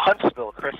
Huntsville, Chris.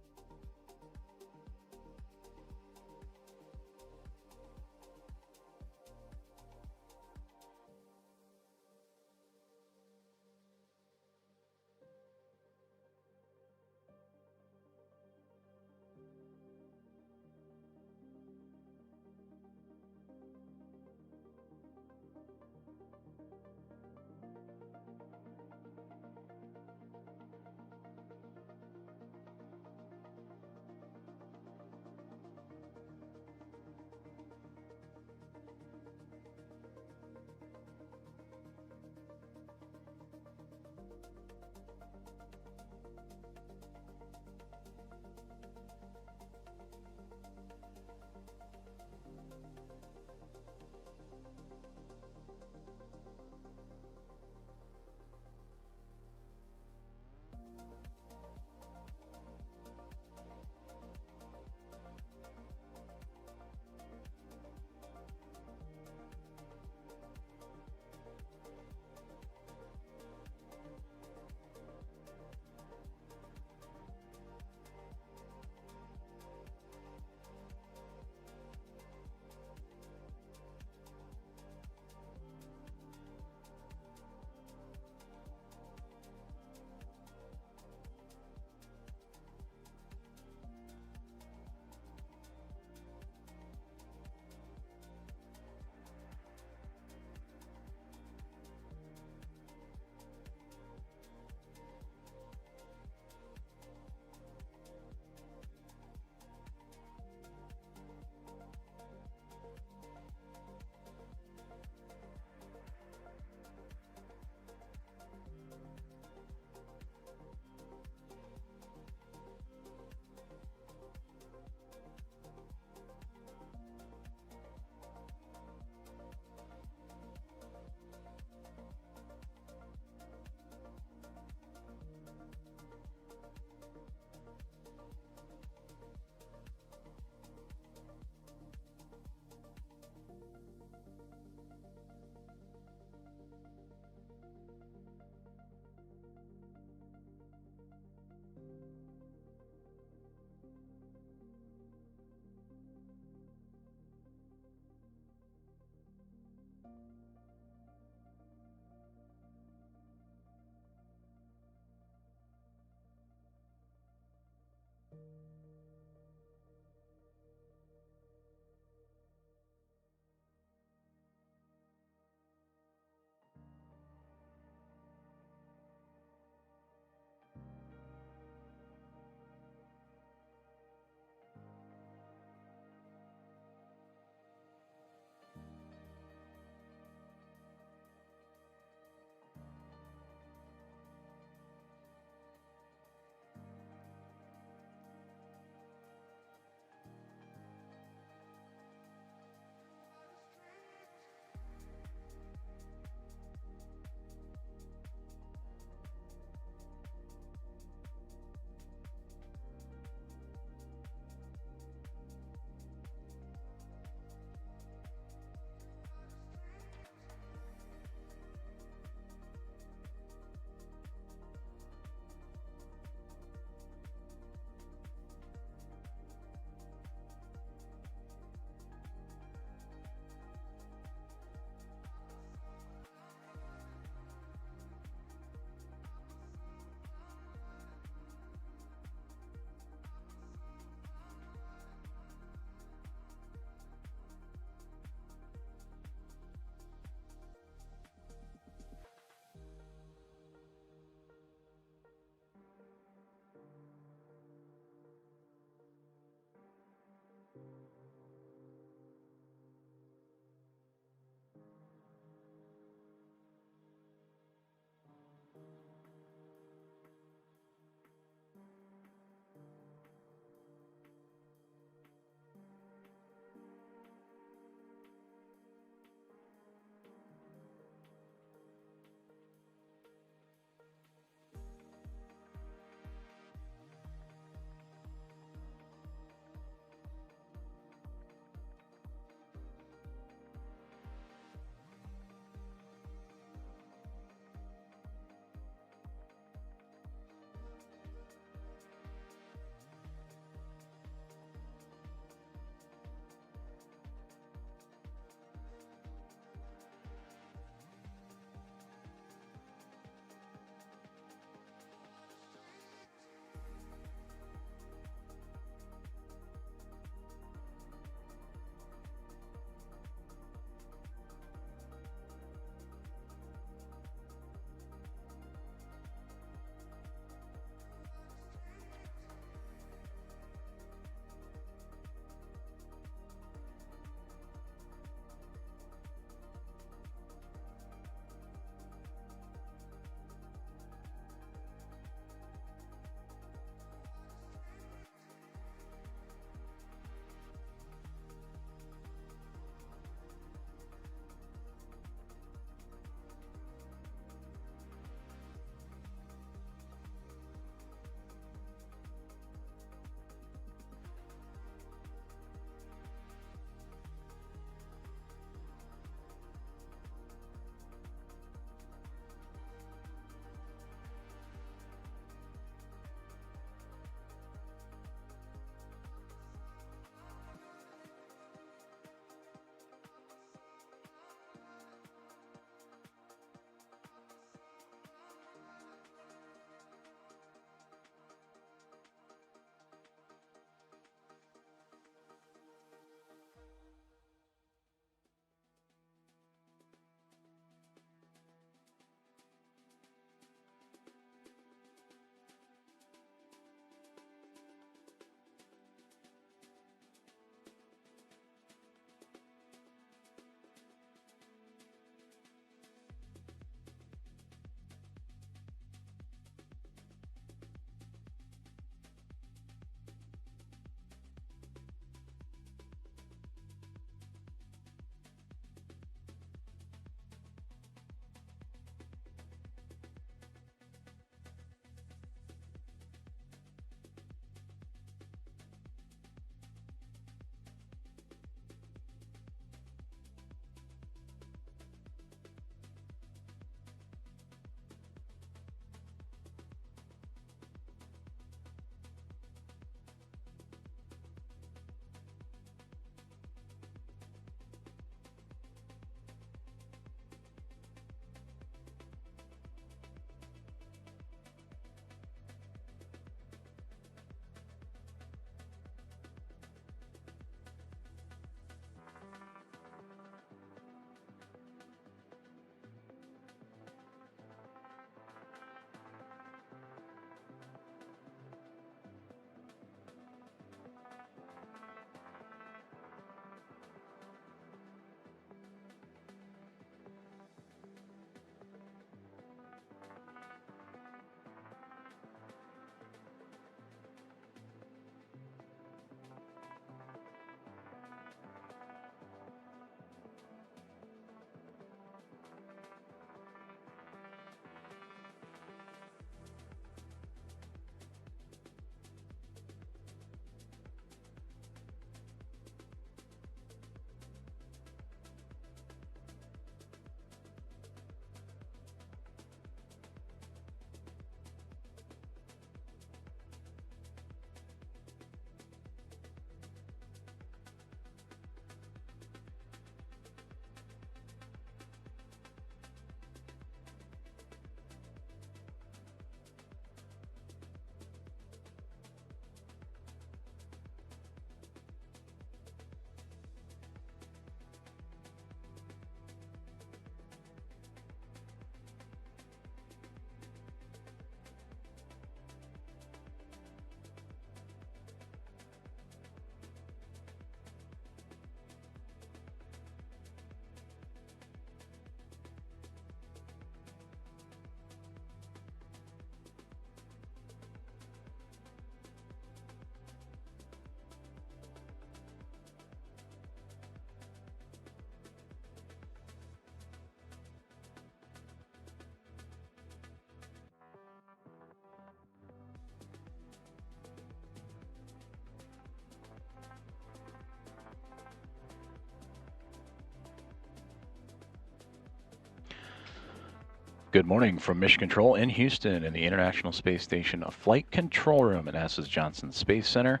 Good morning from Mission Control in Houston in the International Space Station Flight Control Room at NASA's Johnson Space Center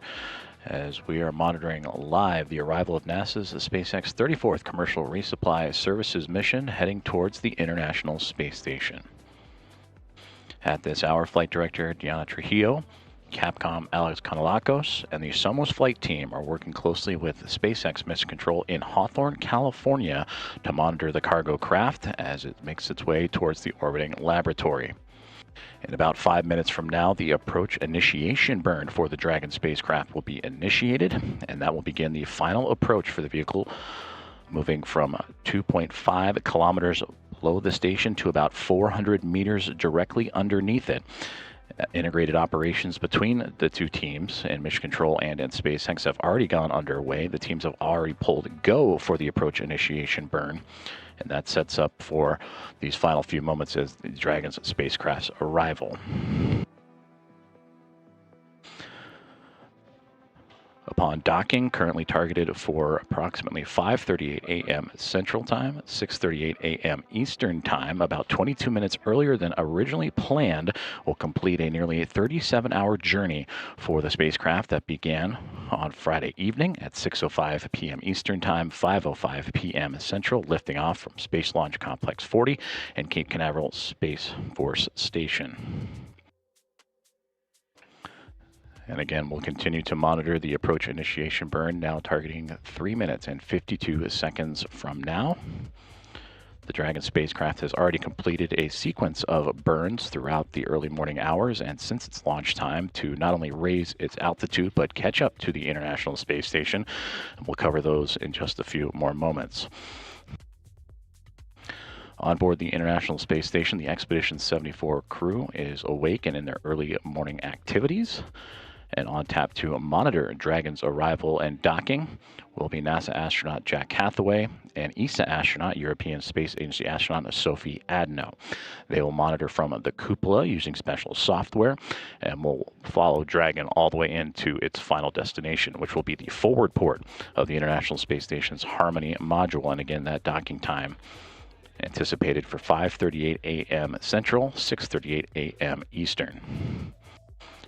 as we are monitoring live the arrival of NASA's SpaceX 34th Commercial Resupply Services mission heading towards the International Space Station. At this hour, Flight Director Diana Trujillo, Capcom Alex Kanalakos, and the Somos flight team are working closely with SpaceX Mission Control in Hawthorne, California to monitor the cargo craft as it makes its way towards the orbiting laboratory. In about 5 minutes from now, the approach initiation burn for the Dragon spacecraft will be initiated, and that will begin the final approach for the vehicle, moving from 2.5 kilometers below the station to about 400 meters directly underneath it. Integrated operations between the two teams in Mission Control and in SpaceX have already gone underway. The teams have already pulled go for the approach initiation burn, and that sets up for these final few moments as the Dragon's spacecraft's arrival. Upon docking, currently targeted for approximately 5:38 a.m. Central Time, 6:38 a.m. Eastern Time, about 22 minutes earlier than originally planned, will complete a nearly 37-hour journey for the spacecraft that began on Friday evening at 6:05 p.m. Eastern Time, 5:05 p.m. Central, lifting off from Space Launch Complex 40 and Cape Canaveral Space Force Station. And again, we'll continue to monitor the approach initiation burn, now targeting 3 minutes and 52 seconds from now. The Dragon spacecraft has already completed a sequence of burns throughout the early morning hours and since its launch time to not only raise its altitude but catch up to the International Space Station. And we'll cover those in just a few more moments. On board the International Space Station, the Expedition 74 crew is awake and in their early morning activities. And on tap to monitor Dragon's arrival and docking will be NASA astronaut Jack Hathaway and ESA astronaut, European Space Agency astronaut Sophie Adno. They will monitor from the cupola using special software and will follow Dragon all the way into its final destination, which will be the forward port of the International Space Station's Harmony module. And again, that docking time anticipated for 5:38 a.m. Central, 6:38 a.m. Eastern.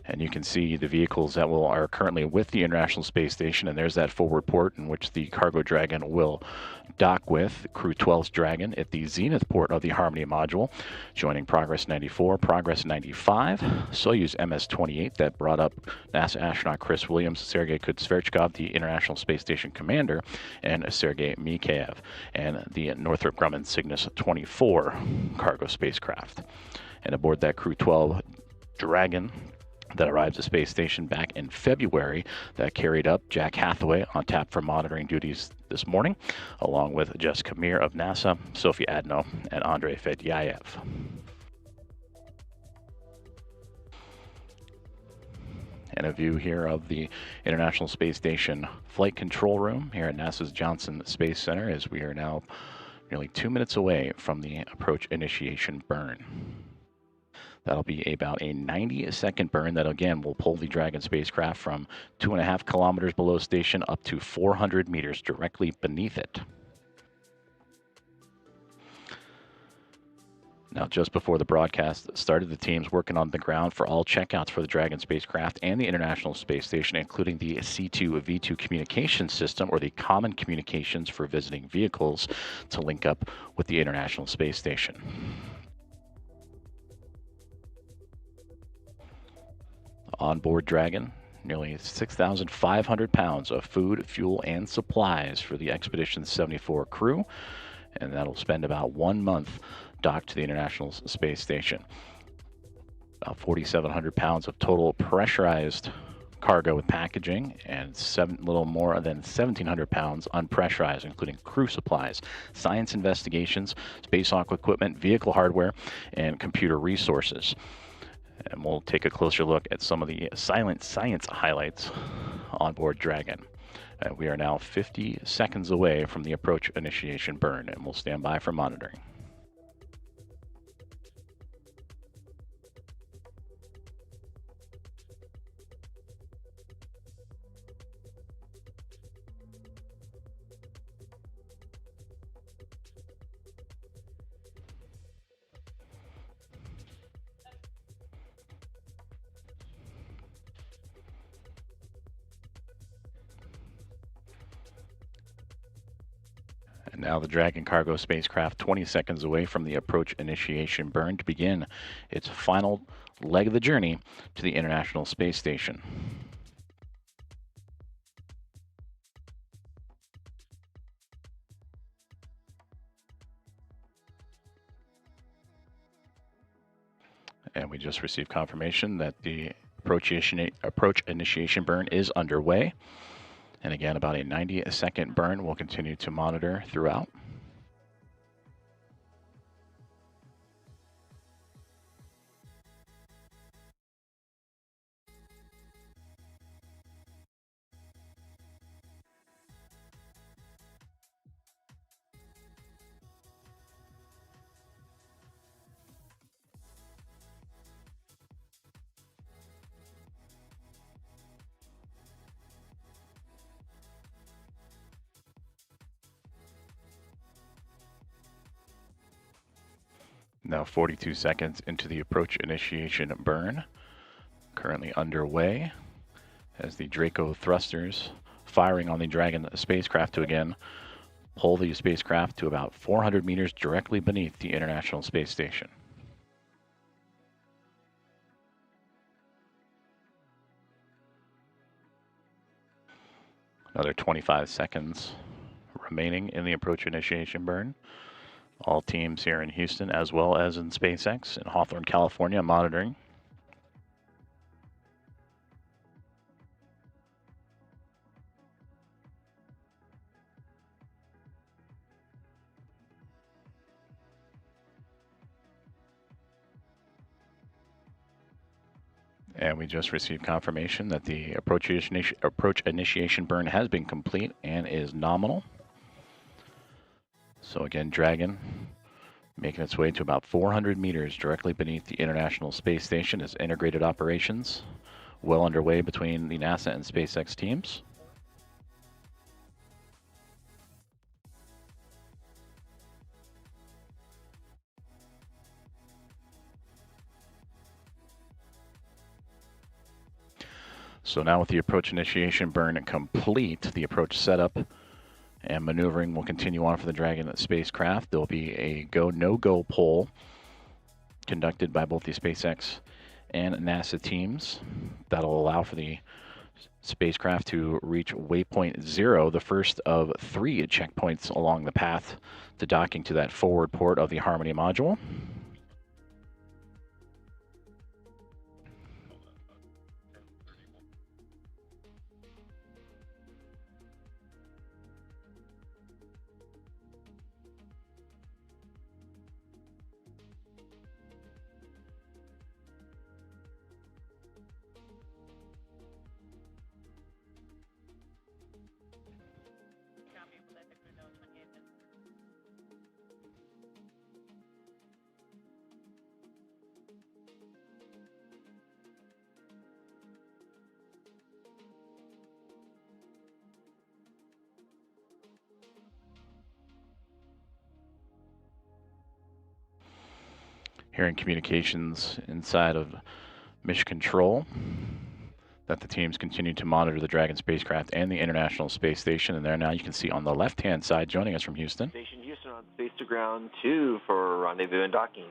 And you can see the vehicles that are currently with the International Space Station, and there's that forward port in which the Cargo Dragon will dock with Crew 12's Dragon at the zenith port of the Harmony module, joining Progress 94, Progress 95, Soyuz MS-28 that brought up NASA astronaut Chris Williams, Sergei Kudzverchkov, the International Space Station commander, and Sergei Mikheyev, and the Northrop Grumman Cygnus 24 cargo spacecraft. And aboard that Crew 12 Dragon that arrived at the space station back in February, that carried up Jack Hathaway on tap for monitoring duties this morning, along with Jessica Meir of NASA, Sophie Adno, and Andrei Fedyaev. And a view here of the International Space Station Flight Control Room here at NASA's Johnson Space Center, as we are now nearly 2 minutes away from the approach initiation burn. That'll be about a 90-second burn that, again, will pull the Dragon spacecraft from 2.5 kilometers below station up to 400 meters directly beneath it. Now, just before the broadcast started, the teams working on the ground for all checkouts for the Dragon spacecraft and the International Space Station, including the C2V2 communication system, or the common communications for visiting vehicles, to link up with the International Space Station. On board Dragon, nearly 6,500 pounds of food, fuel, and supplies for the Expedition 74 crew, and that'll spend about 1 month docked to the International Space Station. About 4,700 pounds of total pressurized cargo with packaging, and little more than 1,700 pounds unpressurized, including crew supplies, science investigations, space aqua equipment, vehicle hardware, and computer resources. And we'll take a closer look at some of the silent science highlights on board Dragon. We are now 50 seconds away from the approach initiation burn, and we'll stand by for monitoring. And now the Dragon cargo spacecraft 20 seconds away from the approach initiation burn to begin its final leg of the journey to the International Space Station. And we just received confirmation that the approach initiation burn is underway. And again, about a 90-second burn we'll continue to monitor throughout. Now 42 seconds into the approach initiation burn, currently underway as the Draco thrusters firing on the Dragon spacecraft to again pull the spacecraft to about 400 meters directly beneath the International Space Station. Another 25 seconds remaining in the approach initiation burn. All teams here in Houston, as well as in SpaceX in Hawthorne, California, monitoring. And we just received confirmation that the approach initiation burn has been complete and is nominal. So again, Dragon making its way to about 400 meters directly beneath the International Space Station as integrated operations well underway between the NASA and SpaceX teams. So now with the approach initiation burn complete, the approach setup and maneuvering will continue on for the Dragon spacecraft. There'll be a go, no-go poll conducted by both the SpaceX and NASA teams that'll allow for the spacecraft to reach waypoint 0, the first of 3 checkpoints along the path to docking to that forward port of the Harmony module. Hearing communications inside of Mission Control that the teams continue to monitor the Dragon spacecraft and the International Space Station. And there now you can see on the left-hand side, joining us from Houston. Station Houston on Space to Ground 2 for rendezvous and docking.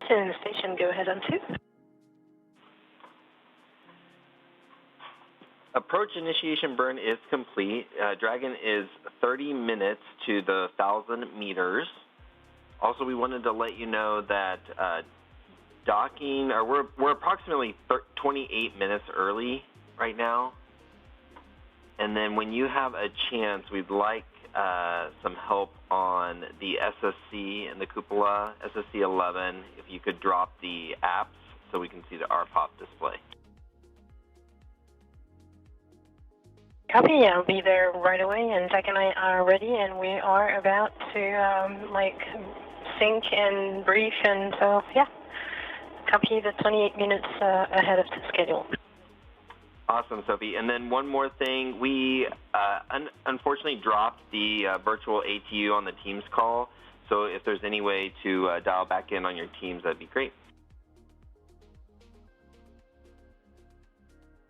In the station, go ahead on 2. Approach initiation burn is complete. Dragon is 30 minutes to the 1,000 meters. Also, we wanted to let you know that docking, or we're approximately 28 minutes early right now. And then when you have a chance, we'd like some help on the SSC and the cupola, SSC 11, if you could drop the apps so we can see the RPOP display. Copy, I'll be there right away, and Zach and I are ready, and we are about to, sync and brief, and so, yeah. Copy, the 28 minutes ahead of the schedule. Awesome, Sophie. And then one more thing, we unfortunately dropped the virtual ATU on the Teams call. So if there's any way to dial back in on your Teams, that'd be great.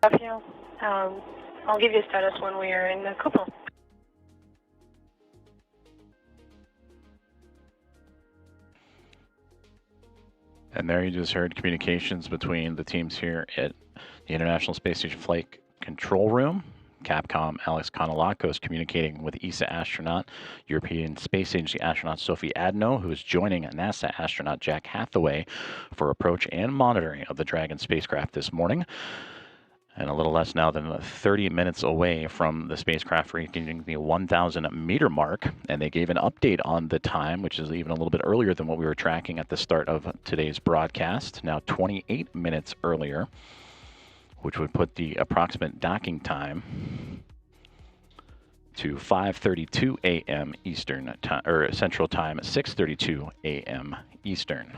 I'll give you a status when we are in the cupola. And there you just heard communications between the teams here at the International Space Station Flight Control Room. Capcom Alex Konolakos communicating with ESA astronaut, European Space Agency astronaut Sophie Adno, who is joining NASA astronaut Jack Hathaway for approach and monitoring of the Dragon spacecraft this morning. And a little less now than 30 minutes away from the spacecraft reaching the 1,000 meter mark. And they gave an update on the time, which is even a little bit earlier than what we were tracking at the start of today's broadcast, now 28 minutes earlier, which would put the approximate docking time to 5:32 a.m. Eastern time, or Central Time, 6:32 a.m. Eastern.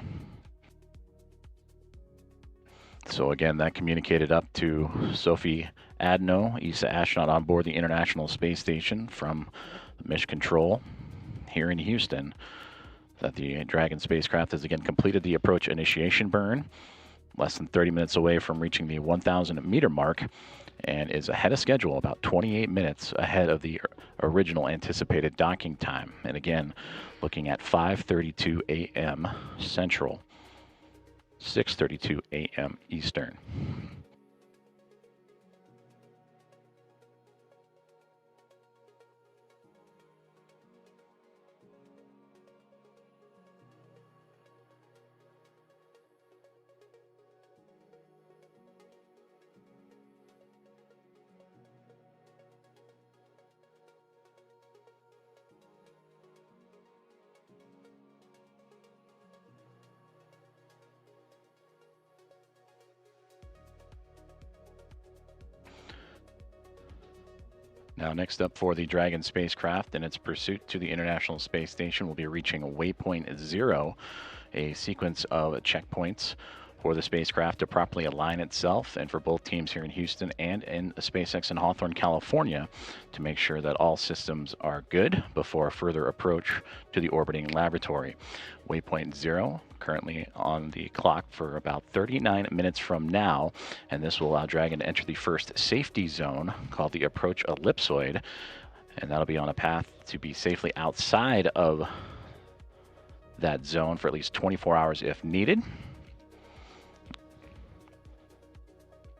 So again, that communicated up to Sophie Adno, ESA astronaut on board the International Space Station from Mission Control here in Houston, that the Dragon spacecraft has again completed the approach initiation burn, less than 30 minutes away from reaching the 1,000 meter mark, and is ahead of schedule, about 28 minutes ahead of the original anticipated docking time. And again, looking at 5:32 a.m. Central, 6:32 a.m. Eastern. Now, next up for the Dragon spacecraft and its pursuit to the International Space Station will be reaching Waypoint 0, a sequence of checkpoints for the spacecraft to properly align itself, and for both teams here in Houston and in SpaceX in Hawthorne, California, to make sure that all systems are good before a further approach to the orbiting laboratory. Waypoint 0 currently on the clock for about 39 minutes from now, and this will allow Dragon to enter the first safety zone called the approach ellipsoid, and that'll be on a path to be safely outside of that zone for at least 24 hours if needed.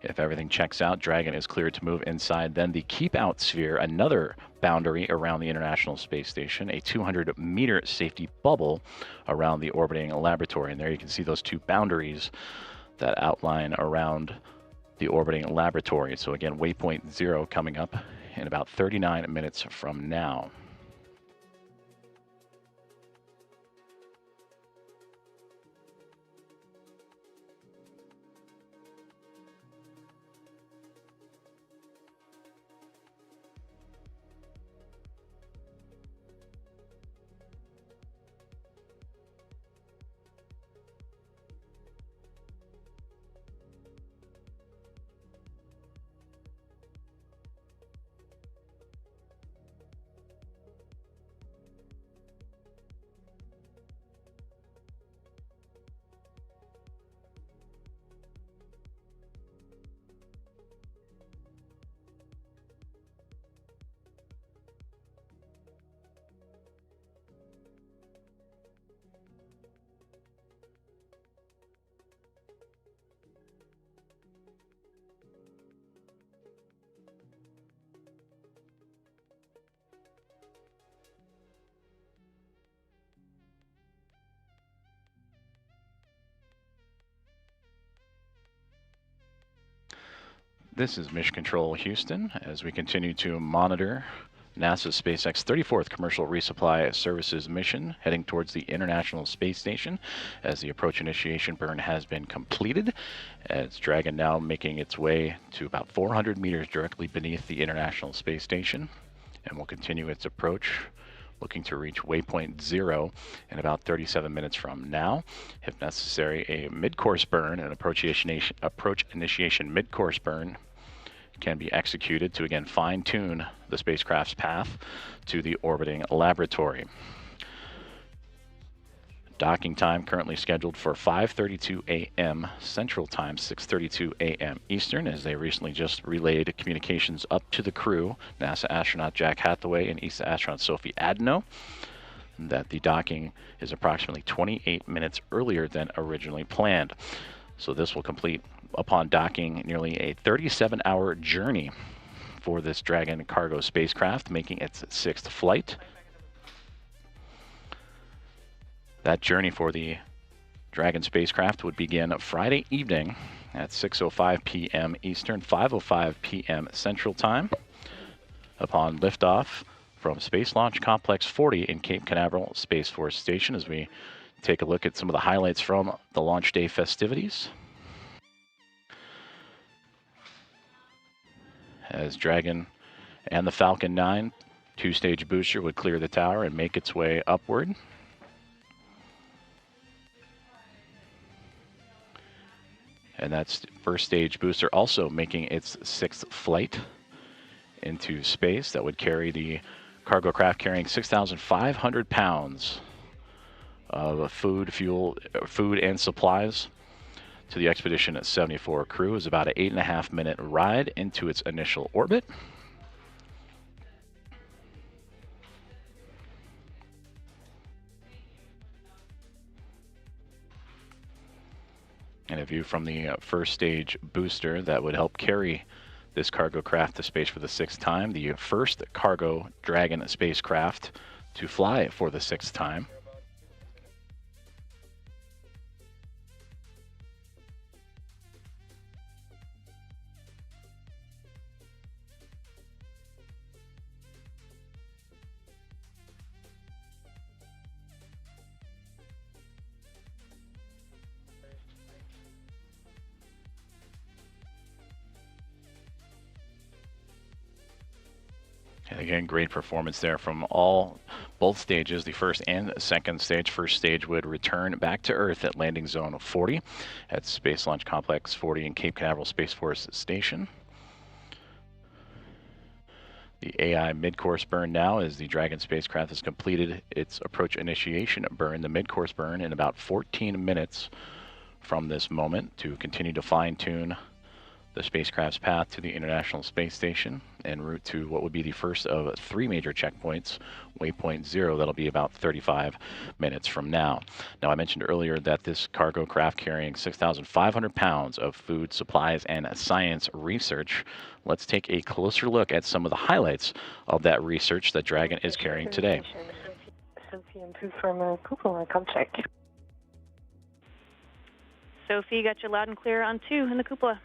If everything checks out, Dragon is cleared to move inside then the Keep Out Sphere, another boundary around the International Space Station, a 200-meter safety bubble around the orbiting laboratory. And there you can see those two boundaries that outline around the orbiting laboratory. So again, Waypoint 0 coming up in about 39 minutes from now. This is Mission Control Houston as we continue to monitor NASA's SpaceX 34th Commercial Resupply Services mission heading towards the International Space Station as the approach initiation burn has been completed. As Dragon now making its way to about 400 meters directly beneath the International Space Station, and will continue its approach, looking to reach Waypoint 0 in about 37 minutes from now. If necessary, a mid-course burn, an approach initiation mid-course burn can be executed to again fine-tune the spacecraft's path to the orbiting laboratory. Docking time currently scheduled for 5:32 a.m. Central Time, 6:32 a.m. Eastern, as they recently just relayed communications up to the crew, NASA astronaut Jack Hathaway and ESA astronaut Sophie Adno, that the docking is approximately 28 minutes earlier than originally planned. So this will complete, upon docking, nearly a 37-hour journey for this Dragon cargo spacecraft, making its 6th flight. That journey for the Dragon spacecraft would begin Friday evening at 6:05 p.m. Eastern, 5:05 p.m. Central Time, upon liftoff from Space Launch Complex 40 in Cape Canaveral Space Force Station, as we take a look at some of the highlights from the launch day festivities. As Dragon and the Falcon 9 two-stage booster would clear the tower and make its way upward. And that's first stage booster also making its 6th flight into space. That would carry the cargo craft carrying 6,500 pounds of food and supplies to the Expedition 74 crew. It was about an 8.5-minute ride into its initial orbit. And a view from the first stage booster that would help carry this cargo craft to space for the 6th time, the first Cargo Dragon spacecraft to fly for the 6th time. And again, great performance there from both stages, the first and second stage. First stage would return back to Earth at landing zone 40 at Space Launch Complex 40 in Cape Canaveral Space Force Station. The AI mid-course burn now, as the Dragon spacecraft has completed its approach initiation burn, the mid-course burn, in about 14 minutes from this moment, to continue to fine-tune the spacecraft's path to the International Space Station en route to what would be the first of 3 major checkpoints, waypoint 0. That'll be about 35 minutes from now. Now, I mentioned earlier that this cargo craft carrying 6,500 pounds of food, supplies, and science research. Let's take a closer look at some of the highlights of that research that Dragon is carrying today. Sophie and Pooh from Cupola, come check. Sophie, got you loud and clear on 2 in the cupola.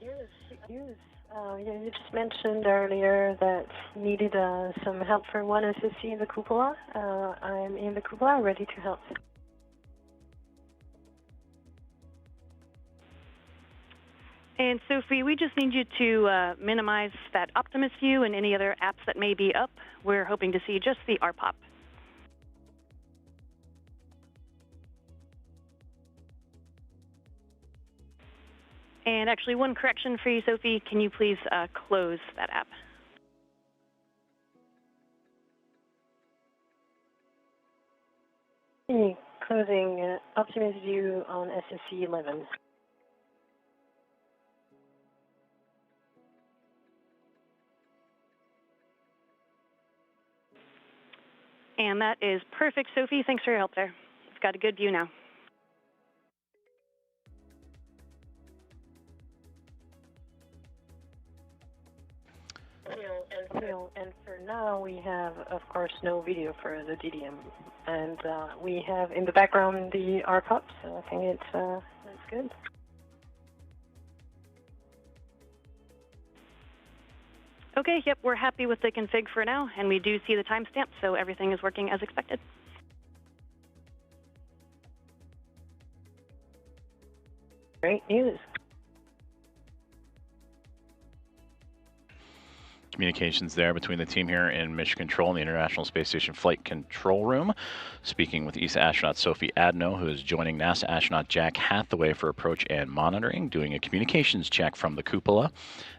Yes. You just mentioned earlier that needed some help for one SSC in the cupola. I'm in the cupola, ready to help. And Sophie, we just need you to minimize that Optimus view and any other apps that may be up. We're hoping to see just the RPOP. And actually, one correction for you, Sophie. Can you please close that app? Closing Optimus view on SSC 11. And that is perfect, Sophie. Thanks for your help there. We've got a good view now. And for now, we have, of course, no video for the DDM. And we have in the background the RPOP, so I think that's good. Okay, yep, we're happy with the config for now, and we do see the timestamp, so everything is working as expected. Great news. communications there between the team here in Mission Control and the International Space Station Flight Control Room, speaking with ESA astronaut Sophie Adno, who is joining NASA astronaut Jack Hathaway for approach and monitoring, doing a communications check from the cupola,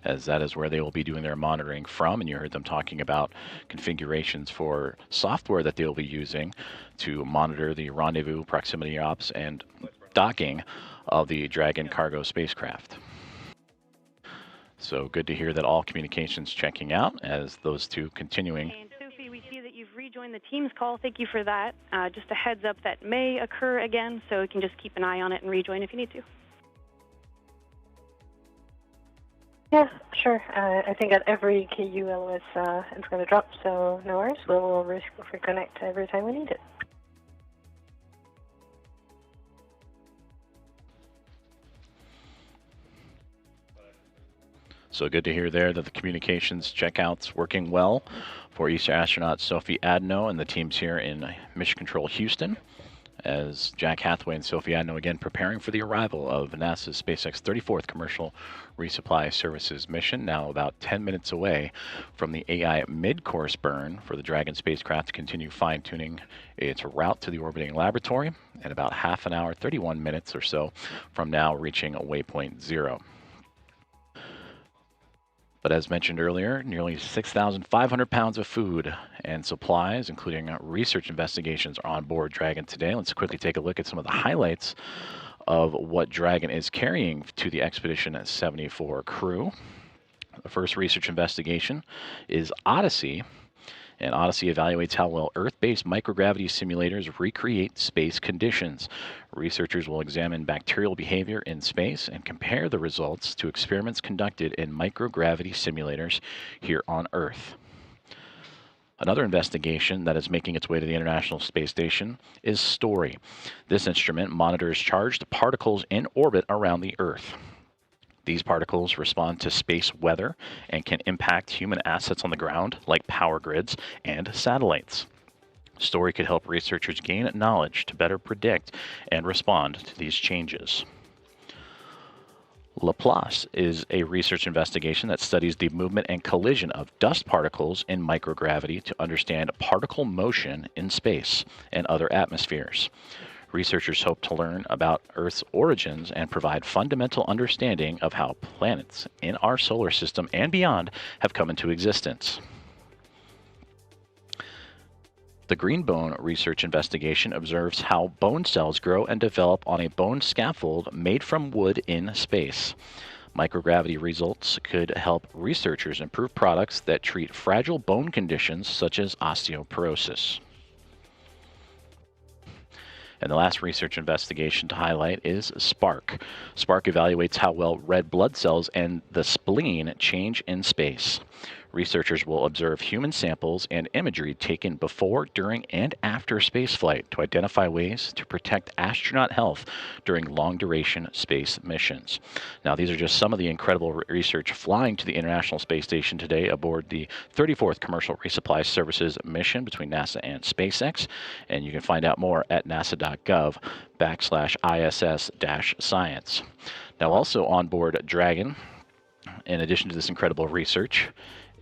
as that is where they will be doing their monitoring from. And you heard them talking about configurations for software that they'll be using to monitor the rendezvous, proximity ops, and docking of the Dragon cargo spacecraft. So good to hear that all communications checking out as those two continuing. And Sophie, we see that you've rejoined the Teams call. Thank you for that. Just a heads up that may occur again, so you can just keep an eye on it and rejoin if you need to. Yeah, sure. I think at every KULS it's going to drop, so no worries. We'll reconnect every time we need it. So good to hear there that the communications checkout's working well for ESA astronaut Sophie Adno and the teams here in Mission Control Houston, as Jack Hathaway and Sophie Adno again preparing for the arrival of NASA's SpaceX 34th Commercial Resupply Services mission, now about 10 minutes away from the AI mid-course burn for the Dragon spacecraft to continue fine-tuning its route to the orbiting laboratory, and about half an hour, 31 minutes or so from now reaching waypoint 0. But as mentioned earlier, nearly 6,500 pounds of food and supplies, including research investigations, are on board Dragon today. Let's quickly take a look at some of the highlights of what Dragon is carrying to the Expedition 74 crew. The first research investigation is Odyssey. And Odyssey evaluates how well Earth-based microgravity simulators recreate space conditions. Researchers will examine bacterial behavior in space and compare the results to experiments conducted in microgravity simulators here on Earth. Another investigation that is making its way to the International Space Station is STORY. This instrument monitors charged particles in orbit around the Earth. These particles respond to space weather and can impact human assets on the ground, like power grids and satellites. STORY could help researchers gain knowledge to better predict and respond to these changes. Laplace is a research investigation that studies the movement and collision of dust particles in microgravity to understand particle motion in space and other atmospheres. Researchers hope to learn about Earth's origins and provide fundamental understanding of how planets in our solar system and beyond have come into existence. The Green Bone research investigation observes how bone cells grow and develop on a bone scaffold made from wood in space. Microgravity results could help researchers improve products that treat fragile bone conditions such as osteoporosis. And the last research investigation to highlight is SPARK. SPARK evaluates how well red blood cells and the spleen change in space. Researchers will observe human samples and imagery taken before, during, and after spaceflight to identify ways to protect astronaut health during long-duration space missions. Now, these are just some of the incredible research flying to the International Space Station today aboard the 34th Commercial Resupply Services mission between NASA and SpaceX. And you can find out more at nasa.gov/ISS-science. Now, also on board Dragon, in addition to this incredible research,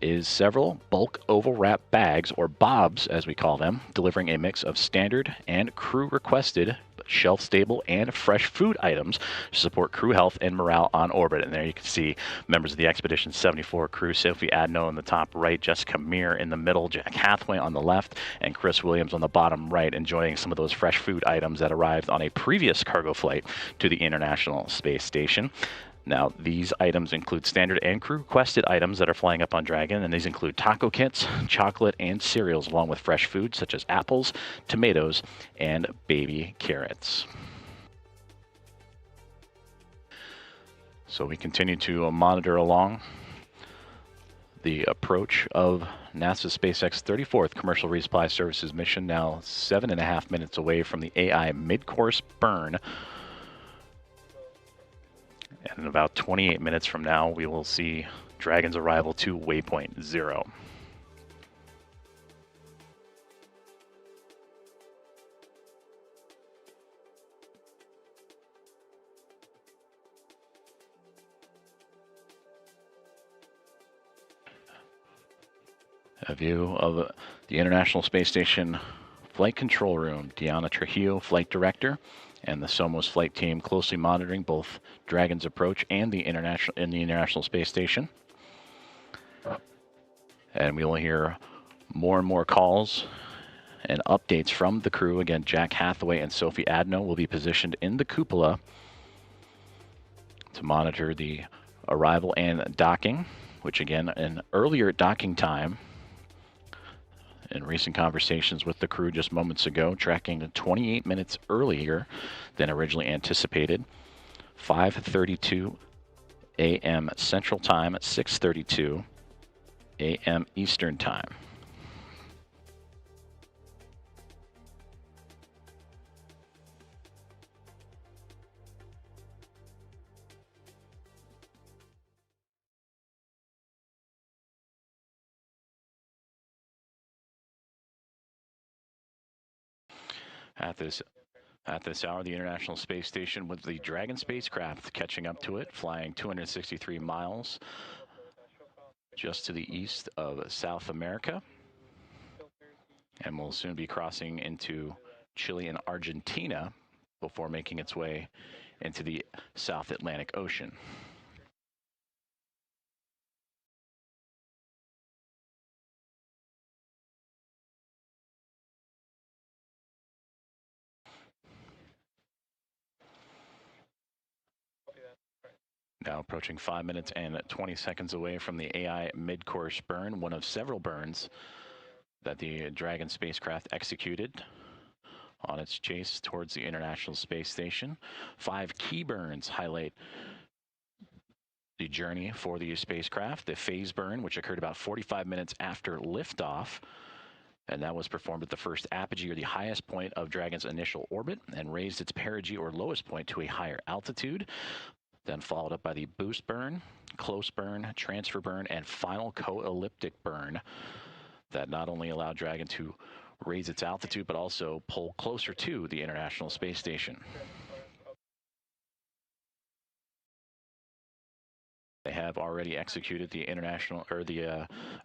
is several bulk oval wrap bags, or BOBs as we call them, delivering a mix of standard and crew requested shelf-stable and fresh food items to support crew health and morale on orbit. And there you can see members of the Expedition 74 crew, Sophie Adno in the top right, Jessica Meir in the middle, Jack Hathaway on the left, and Chris Williams on the bottom right, enjoying some of those fresh food items that arrived on a previous cargo flight to the International Space Station. Now, these items include standard and crew-requested items that are flying up on Dragon, and these include taco kits, chocolate, and cereals, along with fresh food such as apples, tomatoes, and baby carrots. So we continue to monitor along the approach of NASA's SpaceX 34th Commercial Resupply Services mission, now 7.5 minutes away from the AI mid-course burn. And in about 28 minutes from now, we will see Dragon's arrival to waypoint 0. A view of the International Space Station Flight Control Room. Deanna Trujillo, Flight Director, and the Somos flight team closely monitoring both Dragon's approach and the International Space Station. And we will hear more and more calls and updates from the crew. Again, Jack Hathaway and Sophie Adno will be positioned in the cupola to monitor the arrival and docking, which again, an earlier docking time in recent conversations with the crew just moments ago, tracking 28 minutes earlier than originally anticipated. 5:32 a.m. Central Time, 6:32 a.m. Eastern Time. At this hour, the International Space Station with the Dragon spacecraft catching up to it, flying 263 miles just to the east of South America, and will soon be crossing into Chile and Argentina before making its way into the South Atlantic Ocean. Now approaching 5 minutes and 20 seconds away from the AI mid-course burn, one of several burns that the Dragon spacecraft executed on its chase towards the International Space Station. 5 key burns highlight the journey for the spacecraft. The phase burn, which occurred about 45 minutes after liftoff, and that was performed at the first apogee, or the highest point of Dragon's initial orbit, and raised its perigee, or lowest point, to a higher altitude. Then followed up by the boost burn, close burn, transfer burn, and final co-elliptic burn that not only allowed Dragon to raise its altitude, but also pull closer to the International Space Station. They have already executed the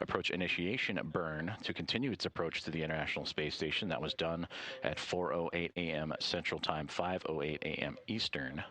approach initiation burn to continue its approach to the International Space Station. That was done at 4:08 a.m. Central Time, 5:08 a.m. Eastern.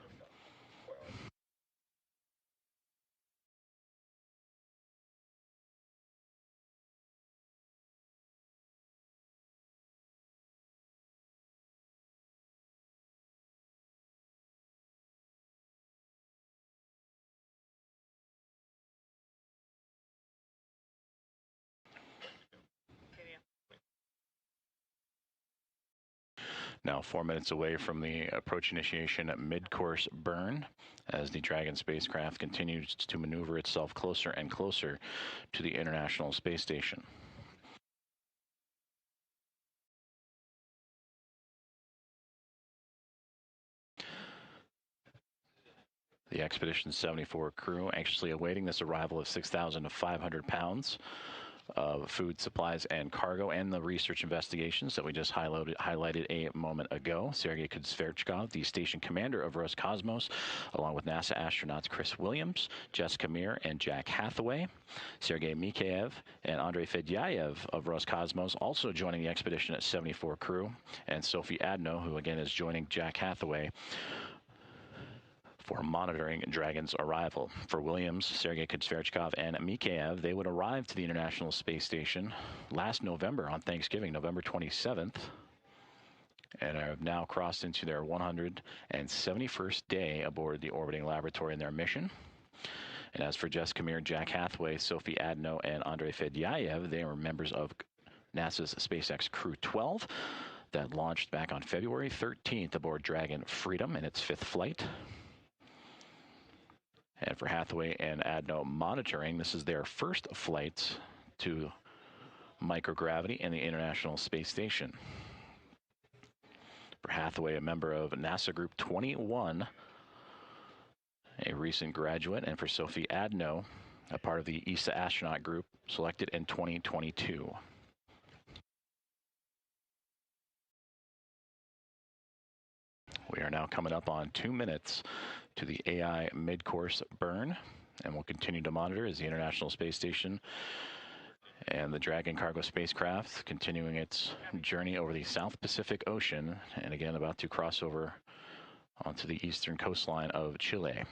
Now 4 minutes away from the approach initiation mid-course burn, as the Dragon spacecraft continues to maneuver itself closer and closer to the International Space Station. The Expedition 74 crew anxiously awaiting this arrival of 6,500 pounds of food, supplies, and cargo, and the research investigations that we just highlighted a moment ago. Sergei Kudzverchkov, the station commander of Roscosmos, along with NASA astronauts Chris Williams, Jessica Meir, and Jack Hathaway. Sergei Mikheyev and Andrei Fedyayev of Roscosmos also joining the Expedition at 74 crew, and Sophie Adno, who again is joining Jack Hathaway for monitoring Dragon's arrival. For Williams, Sergei Kudzverchkov, and Mikheyev, they would arrive to the International Space Station last November on Thanksgiving, November 27th, and have now crossed into their 171st day aboard the orbiting laboratory in their mission. And as for Jessica Meir, Jack Hathaway, Sophie Adno, and Andrei Fedyayev, they were members of NASA's SpaceX Crew 12 that launched back on February 13th aboard Dragon Freedom in its 5th flight. And for Hathaway and Adno monitoring, this is their first flight to microgravity and the International Space Station. For Hathaway, a member of NASA Group 21, a recent graduate, and for Sophie Adno, a part of the ESA astronaut group selected in 2022. We are now coming up on 2 minutes to the AI mid-course burn, and we'll continue to monitor as the International Space Station And the Dragon cargo spacecraft continuing its journey over the South Pacific Ocean, and again about to cross over onto the eastern coastline of Chile.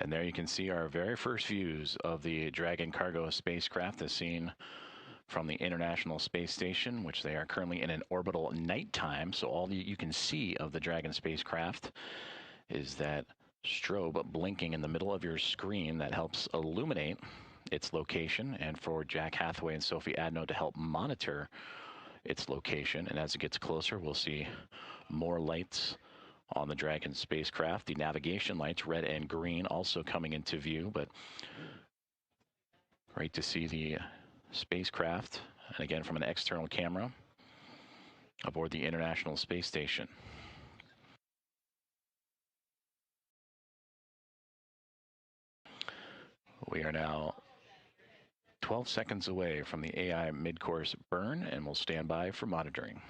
And there you can see our very first views of the Dragon cargo spacecraft as seen from the International Space Station, which they are currently in an orbital nighttime. So all you can see of the Dragon spacecraft is that strobe blinking in the middle of your screen that helps illuminate its location, and for Jack Hathaway and Sophie Adno to help monitor its location. And as it gets closer, we'll see more lights on the Dragon spacecraft. The navigation lights, red and green, also coming into view, but great to see the spacecraft, and again from an external camera, aboard the International Space Station. We are now 12 seconds away from the AI mid-course burn, and we'll stand by for monitoring.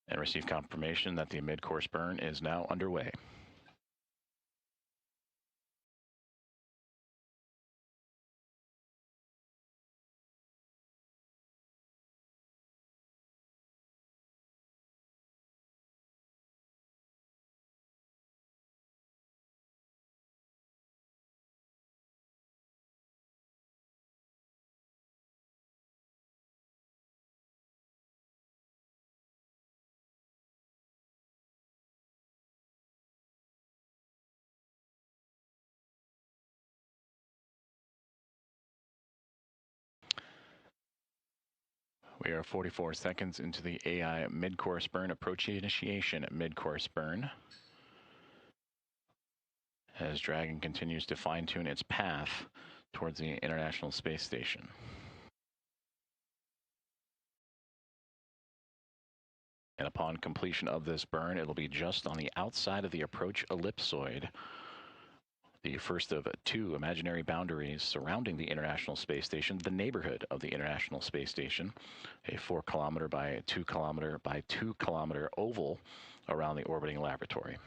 And receive confirmation that the mid-course burn is now underway. We are 44 seconds into the AI mid-course burn, approach initiation at mid-course burn, as Dragon continues to fine-tune its path towards the International Space Station. And upon completion of this burn, it'll be just on the outside of the approach ellipsoid, the first of two imaginary boundaries surrounding the International Space Station, the neighborhood of the International Space Station, a 4 kilometer by 2 kilometer by 2 kilometer oval around the orbiting laboratory.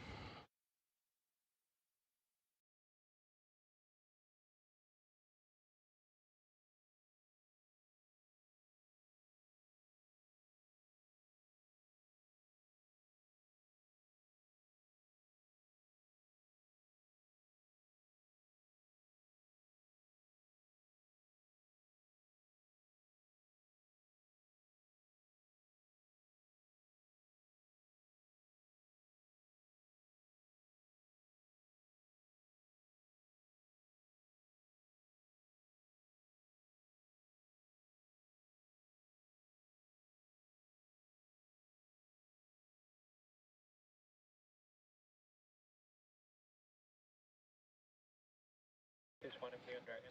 Just want to be on Dragon.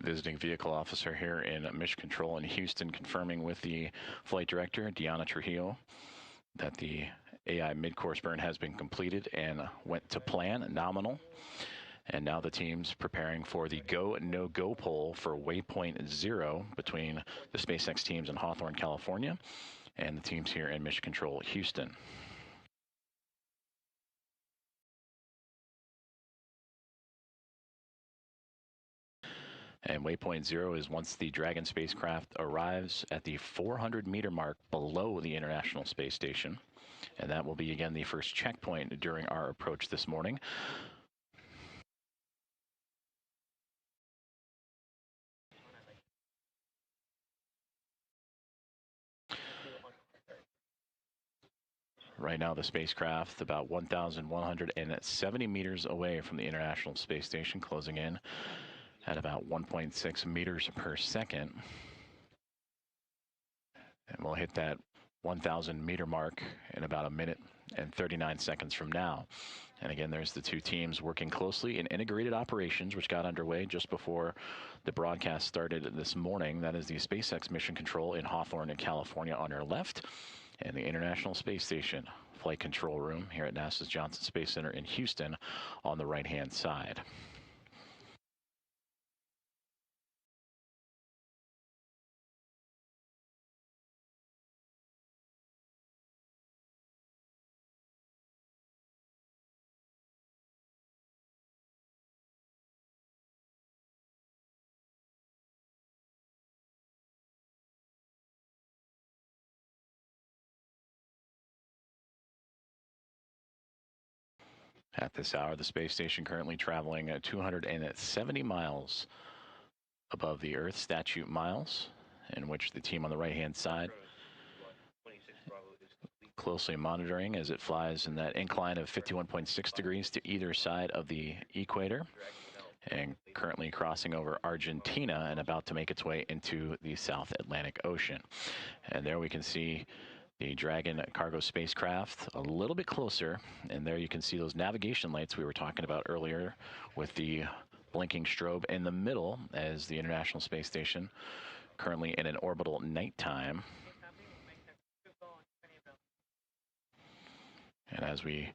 Visiting vehicle officer here in Mission Control in Houston, confirming with the flight director, Diana Trujillo, that the AI mid-course burn has been completed and went to plan, nominal. And now the team's preparing for the go, no go poll for waypoint 0 between the SpaceX teams in Hawthorne, California, and the teams here in Mission Control, Houston. And waypoint 0 is once the Dragon spacecraft arrives at the 400-meter mark below the International Space Station. And that will be, again, the first checkpoint during our approach this morning. Right now, the spacecraft about 1,170 meters away from the International Space Station, closing in at about 1.6 meters per second. And we'll hit that 1,000 meter mark in about a minute and 39 seconds from now. And again, there's the two teams working closely in integrated operations, which got underway just before the broadcast started this morning. That is the SpaceX Mission Control in Hawthorne, California on your left, and the International Space Station Flight Control Room here at NASA's Johnson Space Center in Houston on the right-hand side. At this hour, the space station currently traveling at 270 miles above the Earth, statute miles, in which the team on the right-hand side closely monitoring as it flies in that incline of 51.6 degrees to either side of the equator, and currently crossing over Argentina and about to make its way into the South Atlantic Ocean. And there we can see the Dragon cargo spacecraft a little bit closer, and there you can see those navigation lights we were talking about earlier with the blinking strobe in the middle as the International Space Station currently in an orbital nighttime. And as we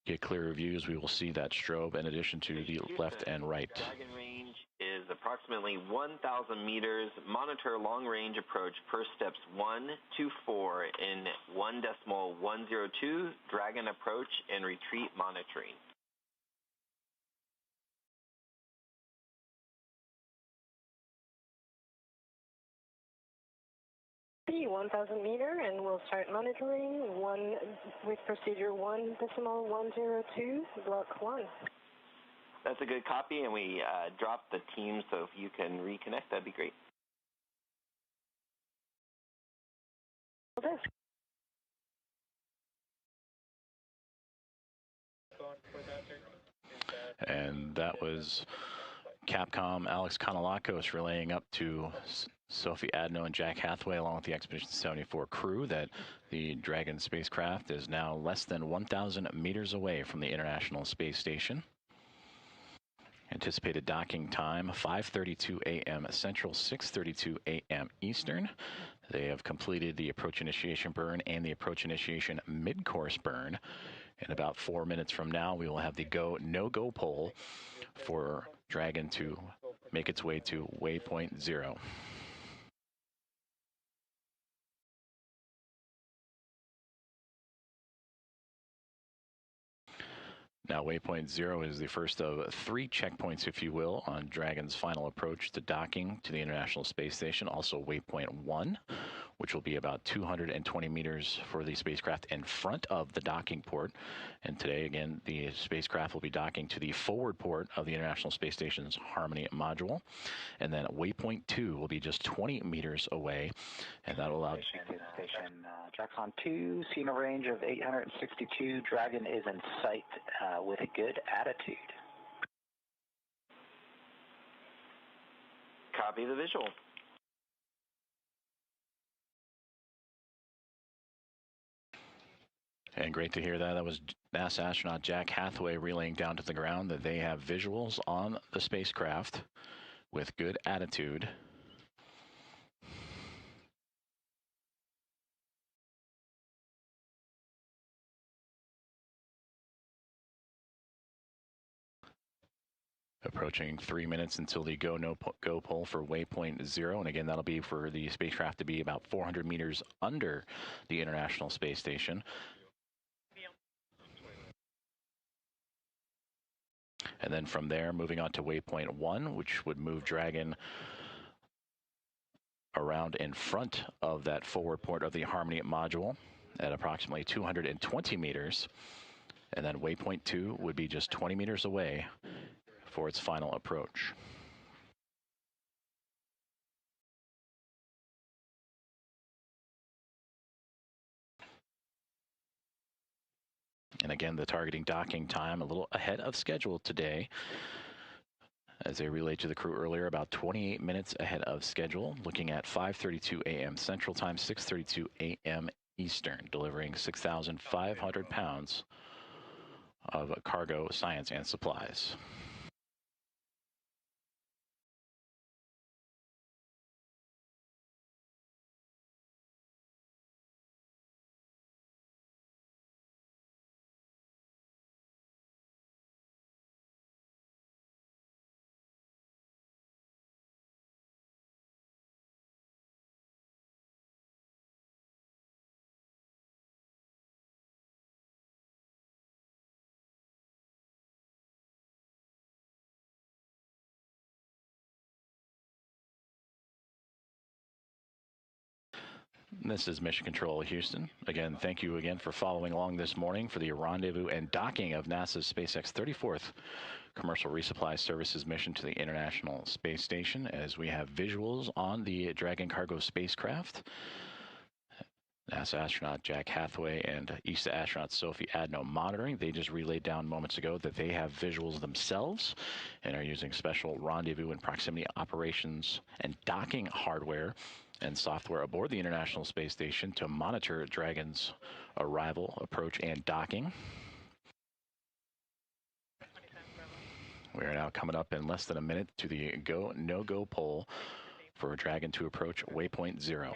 get clearer views, we will see that strobe in addition to the left and right. Dragon range is approximately 1,000 meters. Monitor long-range approach per steps 1 to 4 in 1.102 Dragon approach and retreat monitoring. 1,000 meter, and we'll start monitoring with procedure 1.102, block 1. That's a good copy, and we dropped the team, so if you can reconnect, that'd be great. And that was Capcom Alex Kanalakos relaying up to Sophie Adno and Jack Hathaway along with the Expedition 74 crew that the Dragon spacecraft is now less than 1,000 meters away from the International Space Station. Anticipated docking time, 5:32 a.m. Central, 6:32 a.m. Eastern. They have completed the approach initiation burn and the approach initiation mid-course burn. In about 4 minutes from now, we will have the go, no-go poll for Dragon to make its way to waypoint 0. Now, waypoint 0 is the first of 3 checkpoints, if you will, on Dragon's final approach to docking to the International Space Station. Also, waypoint 1, which will be about 220 meters for the spacecraft in front of the docking port. And today, again, the spacecraft will be docking to the forward port of the International Space Station's Harmony module. And then waypoint 2 will be just 20 meters away, and that will allow... Station Jackson 2, seeing a range of 862. Dragon is in sight with a good attitude. Copy the visual. And great to hear that. That was NASA astronaut Jack Hathaway relaying down to the ground that they have visuals on the spacecraft with good attitude. Approaching 3 minutes until the go pull for waypoint 0. And again, that'll be for the spacecraft to be about 400 meters under the International Space Station. And then from there, moving on to waypoint 1, which would move Dragon around in front of that forward port of the Harmony module at approximately 220 meters. And then waypoint 2 would be just 20 meters away for its final approach. And again, the targeting docking time a little ahead of schedule today. As they relayed to the crew earlier, about 28 minutes ahead of schedule, looking at 5:32 a.m. Central Time, 6:32 a.m. Eastern, delivering 6,500 pounds of cargo, science, and supplies. This is Mission Control Houston. Again, thank you again for following along this morning for the rendezvous and docking of NASA's SpaceX 34th Commercial Resupply Services mission to the International Space Station, as we have visuals on the Dragon cargo spacecraft. NASA astronaut Jack Hathaway and ESA astronaut Sophie Adno monitoring. They just relayed down moments ago that they have visuals themselves and are using special rendezvous and proximity operations and docking hardware and software aboard the International Space Station to monitor Dragon's arrival, approach, and docking. We are now coming up in less than a minute to the go, no-go poll for Dragon to approach waypoint 0.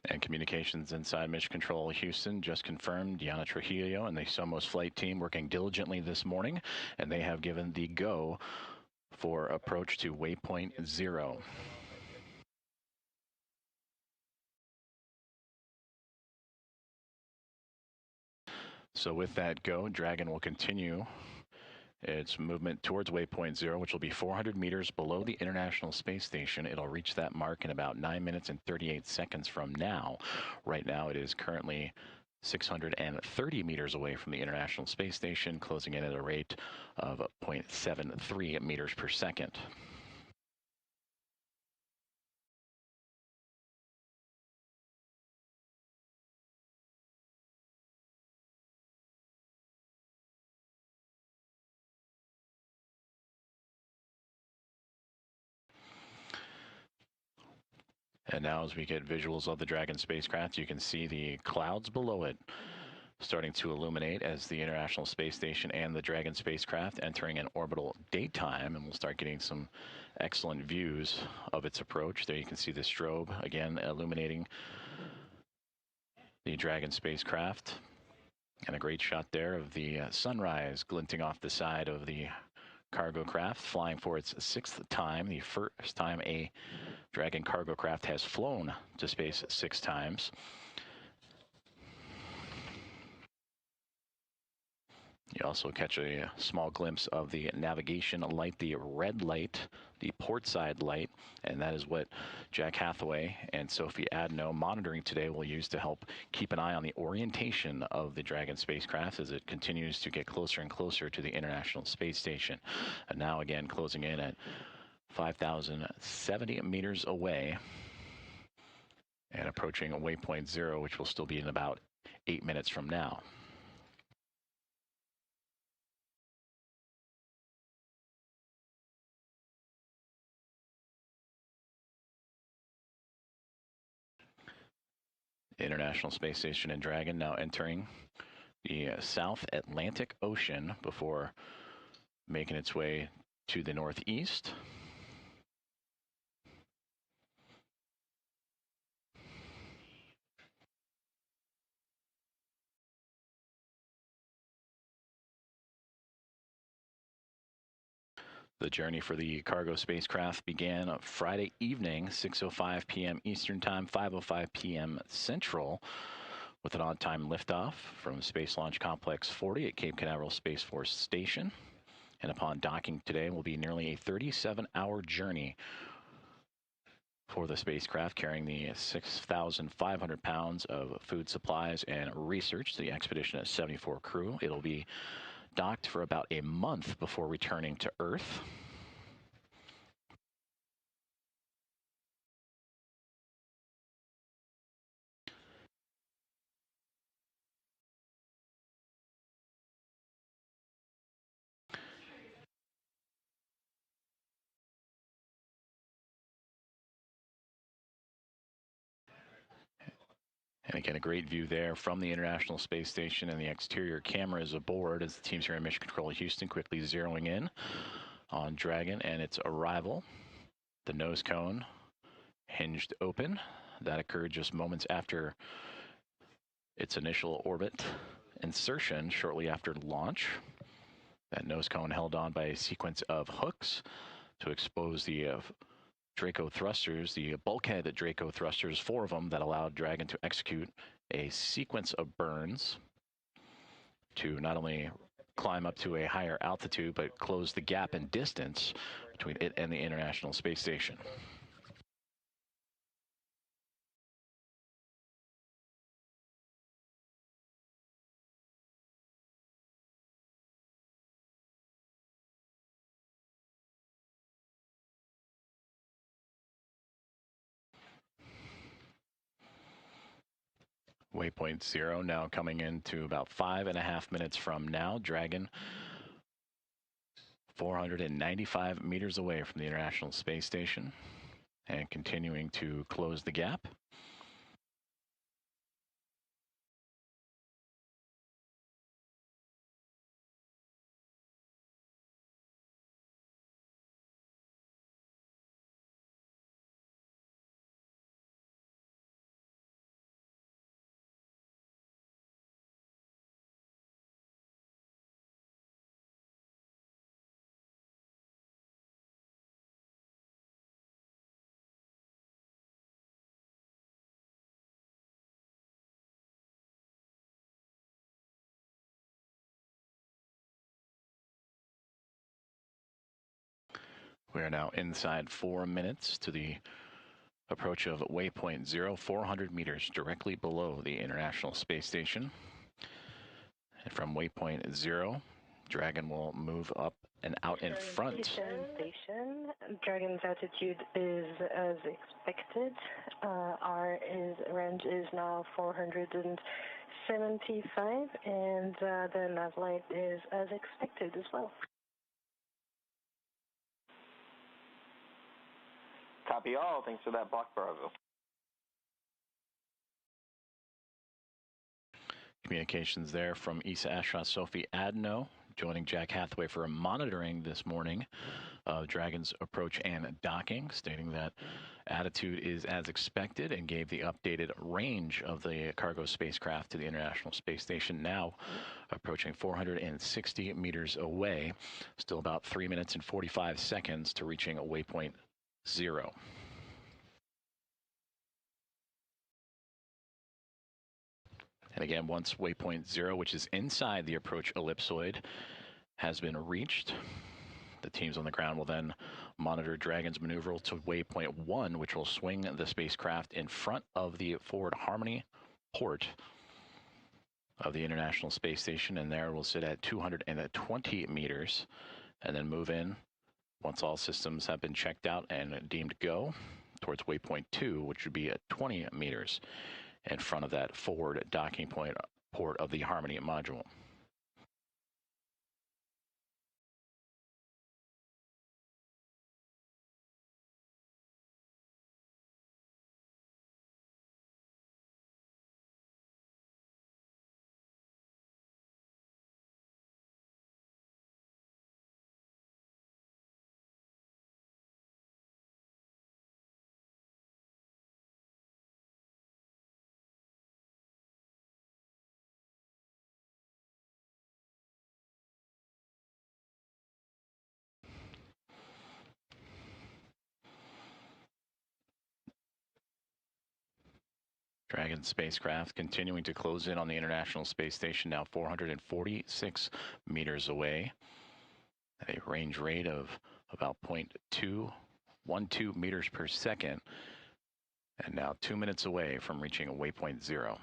And communications inside Mission Control Houston just confirmed Diana Trujillo and the Somos flight team working diligently this morning, and they have given the go for approach to waypoint 0. So with that go, Dragon will continue its movement towards waypoint 0, which will be 400 meters below the International Space Station. It'll reach that mark in about 9 minutes and 38 seconds from now. Right now, it is currently 630 meters away from the International Space Station, closing in at a rate of 0.73 meters per second. And now as we get visuals of the Dragon spacecraft, you can see the clouds below it starting to illuminate as the International Space Station and the Dragon spacecraft entering an orbital daytime, and we'll start getting some excellent views of its approach. There you can see the strobe again illuminating the Dragon spacecraft, and a great shot there of the sunrise glinting off the side of the cargo craft, flying for its 6th time, the first time a Dragon cargo craft has flown to space 6 times. You also catch a small glimpse of the navigation light, the red light, the port side light, and that is what Jack Hathaway and Sophie Adno monitoring today will use to help keep an eye on the orientation of the Dragon spacecraft as it continues to get closer and closer to the International Space Station. And now again closing in at 5,070 meters away and approaching waypoint 0, which will still be in about 8 minutes from now. International Space Station and Dragon now entering the South Atlantic Ocean before making its way to the northeast. The journey for the cargo spacecraft began Friday evening, 6:05 p.m. Eastern Time, 5:05 p.m. Central, with an on-time liftoff from Space Launch Complex 40 at Cape Canaveral Space Force Station. And upon docking today will be nearly a 37-hour journey for the spacecraft, carrying the 6,500 pounds of food supplies and research to the Expedition 74 crew. It'll be docked for about a month before returning to Earth. And again, a great view there from the International Space Station and the exterior cameras aboard as the teams here in Mission Control Houston quickly zeroing in on Dragon and its arrival. The nose cone hinged open. That occurred just moments after its initial orbit insertion shortly after launch. That nose cone held on by a sequence of hooks to expose the Draco thrusters, the bulkhead Draco thrusters, 4 of them that allowed Dragon to execute a sequence of burns to not only climb up to a higher altitude, but close the gap in distance between it and the International Space Station. Waypoint 0 now coming into about 5.5 minutes from now. Dragon 495 meters away from the International Space Station and continuing to close the gap. We are now inside 4 minutes to the approach of waypoint 0, 400 meters directly below the International Space Station. And from waypoint 0, Dragon will move up and out in front. Station. Dragon's altitude is as expected. Our range is now 475, and the nav light is as expected as well. Copy all. Thanks for that block, Bravo. Communications there from ESA astronaut Sophie Adno, joining Jack Hathaway for monitoring this morning of Dragon's approach and docking, stating that attitude is as expected and gave the updated range of the cargo spacecraft to the International Space Station, now approaching 460 meters away. Still about 3 minutes and 45 seconds to reaching a waypoint 0. And again, once waypoint 0, which is inside the approach ellipsoid, has been reached, the teams on the ground will then monitor Dragon's maneuver to waypoint 1, which will swing the spacecraft in front of the forward Harmony port of the International Space Station, and there will sit at 220 meters, and then move in once all systems have been checked out and deemed go towards waypoint 2, which would be at 20 meters in front of that forward docking point port of the Harmony module. Dragon spacecraft continuing to close in on the International Space Station, now 446 meters away at a range rate of about 0.212 meters per second, and now 2 minutes away from reaching a waypoint 0.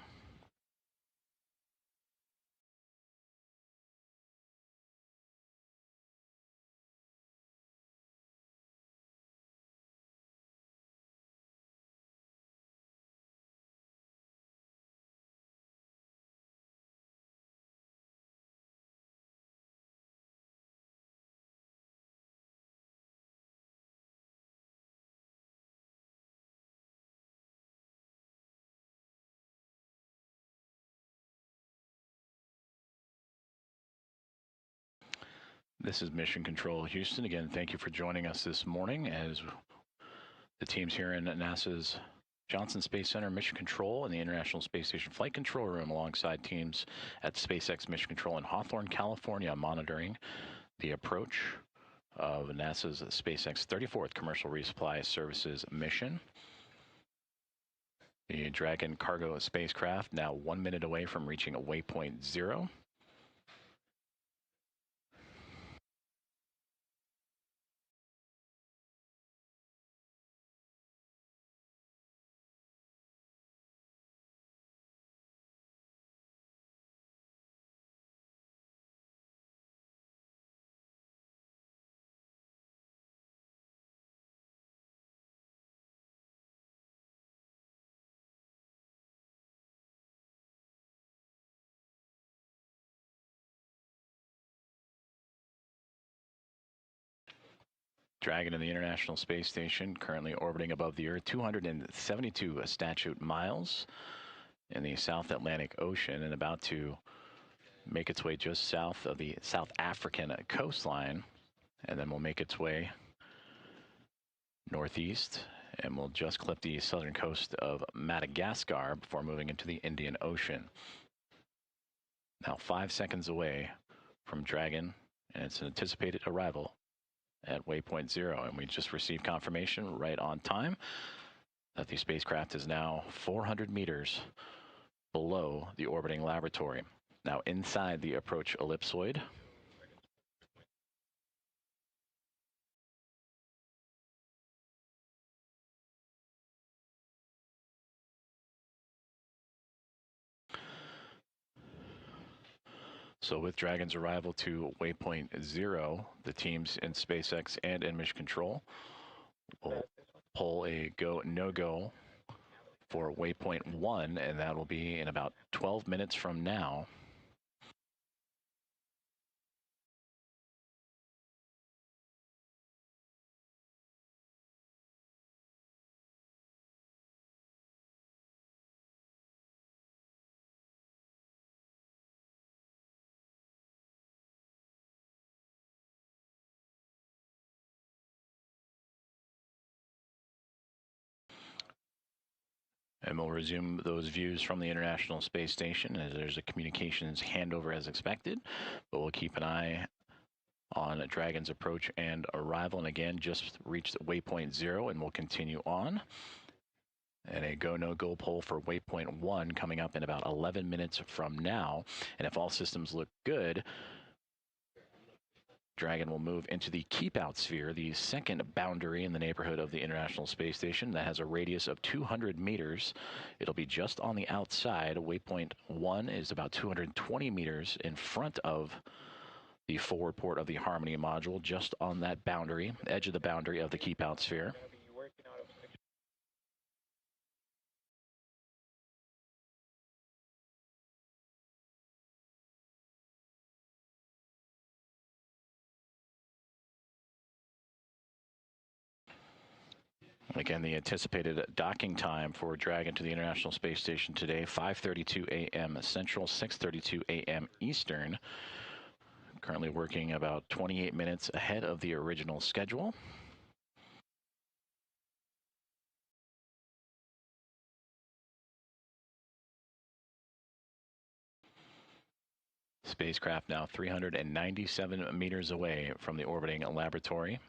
This is Mission Control Houston. Again, thank you for joining us this morning as the teams here in NASA's Johnson Space Center Mission Control and the International Space Station Flight Control Room, alongside teams at SpaceX Mission Control in Hawthorne, California, monitoring the approach of NASA's SpaceX 34th Commercial Resupply Services mission. The Dragon cargo spacecraft now 1 minute away from reaching a waypoint 0. Dragon and the International Space Station currently orbiting above the Earth, 272 statute miles in the South Atlantic Ocean, and about to make its way just south of the South African coastline, and then will make its way northeast, and will just clip the southern coast of Madagascar before moving into the Indian Ocean. Now 5 seconds away from Dragon and its anticipated arrival at waypoint 0, and we just received confirmation right on time that the spacecraft is now 400 meters below the orbiting laboratory. Now inside the approach ellipsoid. So with Dragon's arrival to waypoint 0, the teams in SpaceX and in Mission Control will pull a go, no-go for waypoint 1, and that will be in about 12 minutes from now. And we'll resume those views from the International Space Station as there's a communications handover as expected, but we'll keep an eye on Dragon's approach and arrival. And again, just reached waypoint 0, and we'll continue on. And a go, no-go poll for waypoint 1 coming up in about 11 minutes from now. And if all systems look good, Dragon will move into the keep-out sphere, the second boundary in the neighborhood of the International Space Station that has a radius of 200 meters. It'll be just on the outside. Waypoint 1 is about 220 meters in front of the forward port of the Harmony module, just on that boundary, edge of the boundary of the keep-out sphere. Again, the anticipated docking time for Dragon to the International Space Station today, 5:32 a.m. Central, 6:32 a.m. Eastern. Currently working about 28 minutes ahead of the original schedule. Spacecraft now 397 meters away from the orbiting laboratory.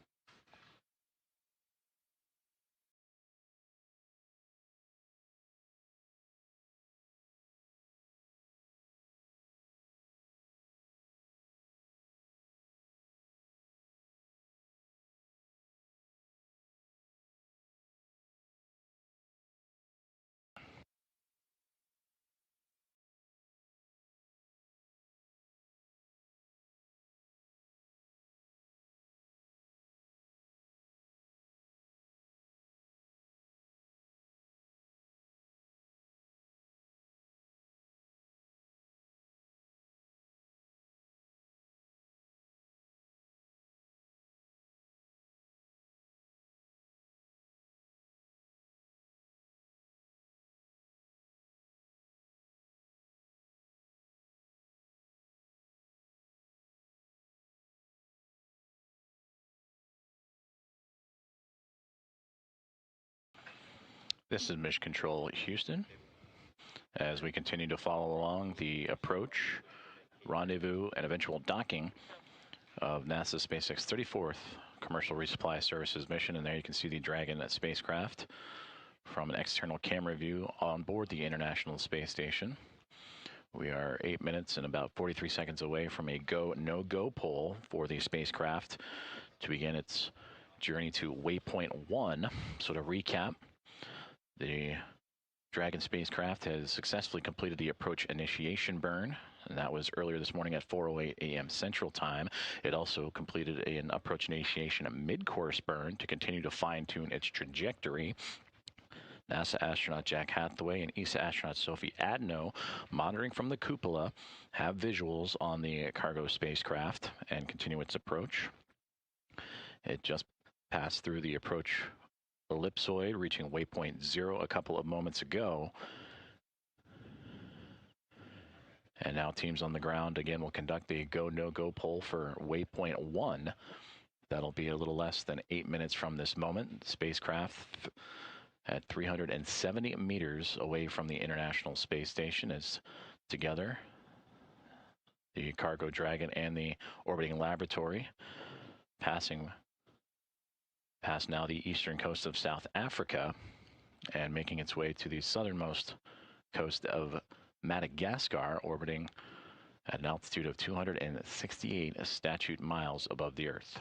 This is Mission Control Houston. As we continue to follow along the approach, rendezvous, and eventual docking of NASA's SpaceX 34th Commercial Resupply Services mission. And there you can see the Dragon spacecraft from an external camera view on board the International Space Station. We are 8 minutes and about 43 seconds away from a go, no-go poll for the spacecraft to begin its journey to waypoint 1. So to recap, the Dragon spacecraft has successfully completed the approach initiation burn, and that was earlier this morning at 4:08 a.m. Central Time. It also completed an approach initiation mid-course burn to continue to fine-tune its trajectory. NASA astronaut Jack Hathaway and ESA astronaut Sophie Adno, monitoring from the cupola, have visuals on the cargo spacecraft and continue its approach. It just passed through the approach ellipsoid, reaching waypoint 0 a couple of moments ago. And now teams on the ground again will conduct the go, no-go poll for waypoint 1. That'll be a little less than 8 minutes from this moment. Spacecraft at 370 meters away from the International Space Station is together. The Cargo Dragon and the orbiting laboratory passing past now the eastern coast of South Africa and making its way to the southernmost coast of Madagascar, orbiting at an altitude of 268 statute miles above the Earth.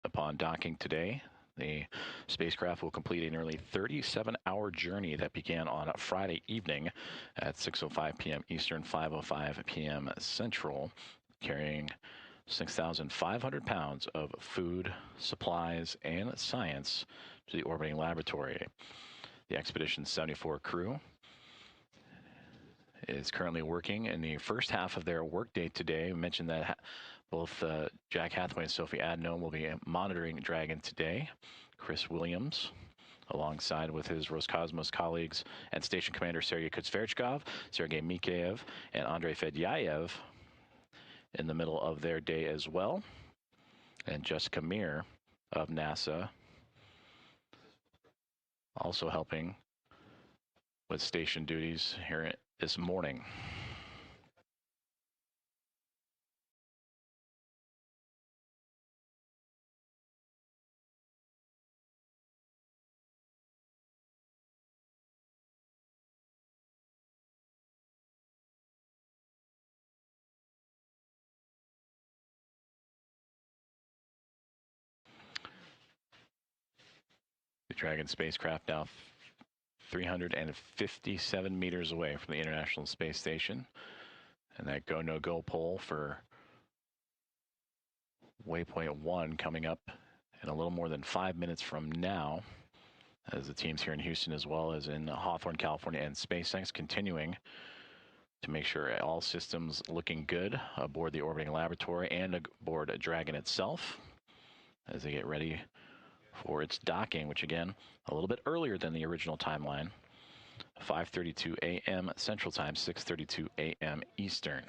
Upon docking today, the spacecraft will complete a nearly 37-hour journey that began on Friday evening at 6:05 p.m. Eastern, 5:05 p.m. Central, carrying 6,500 pounds of food, supplies, and science to the orbiting laboratory. The Expedition 74 crew is currently working in the first half of their workday today. We mentioned that both Jack Hathaway and Sophie Adno will be monitoring Dragon today. Chris Williams, alongside with his Roscosmos colleagues and Station Commander Sergei Kutsverchkov, Sergei Mikheyev, and Andrei Fedyayev, in the middle of their day as well. And Jessica Meir of NASA also helping with station duties here this morning. The Dragon spacecraft now 357 meters away from the International Space Station. And that go, no-go poll for waypoint 1 coming up in a little more than 5 minutes from now, as the teams here in Houston as well as in Hawthorne, California, and SpaceX continuing to make sure all systems looking good aboard the orbiting laboratory and aboard Dragon itself as they get ready for its docking, which again, a little bit earlier than the original timeline, 5:32 a.m. Central Time, 6:32 a.m. Eastern.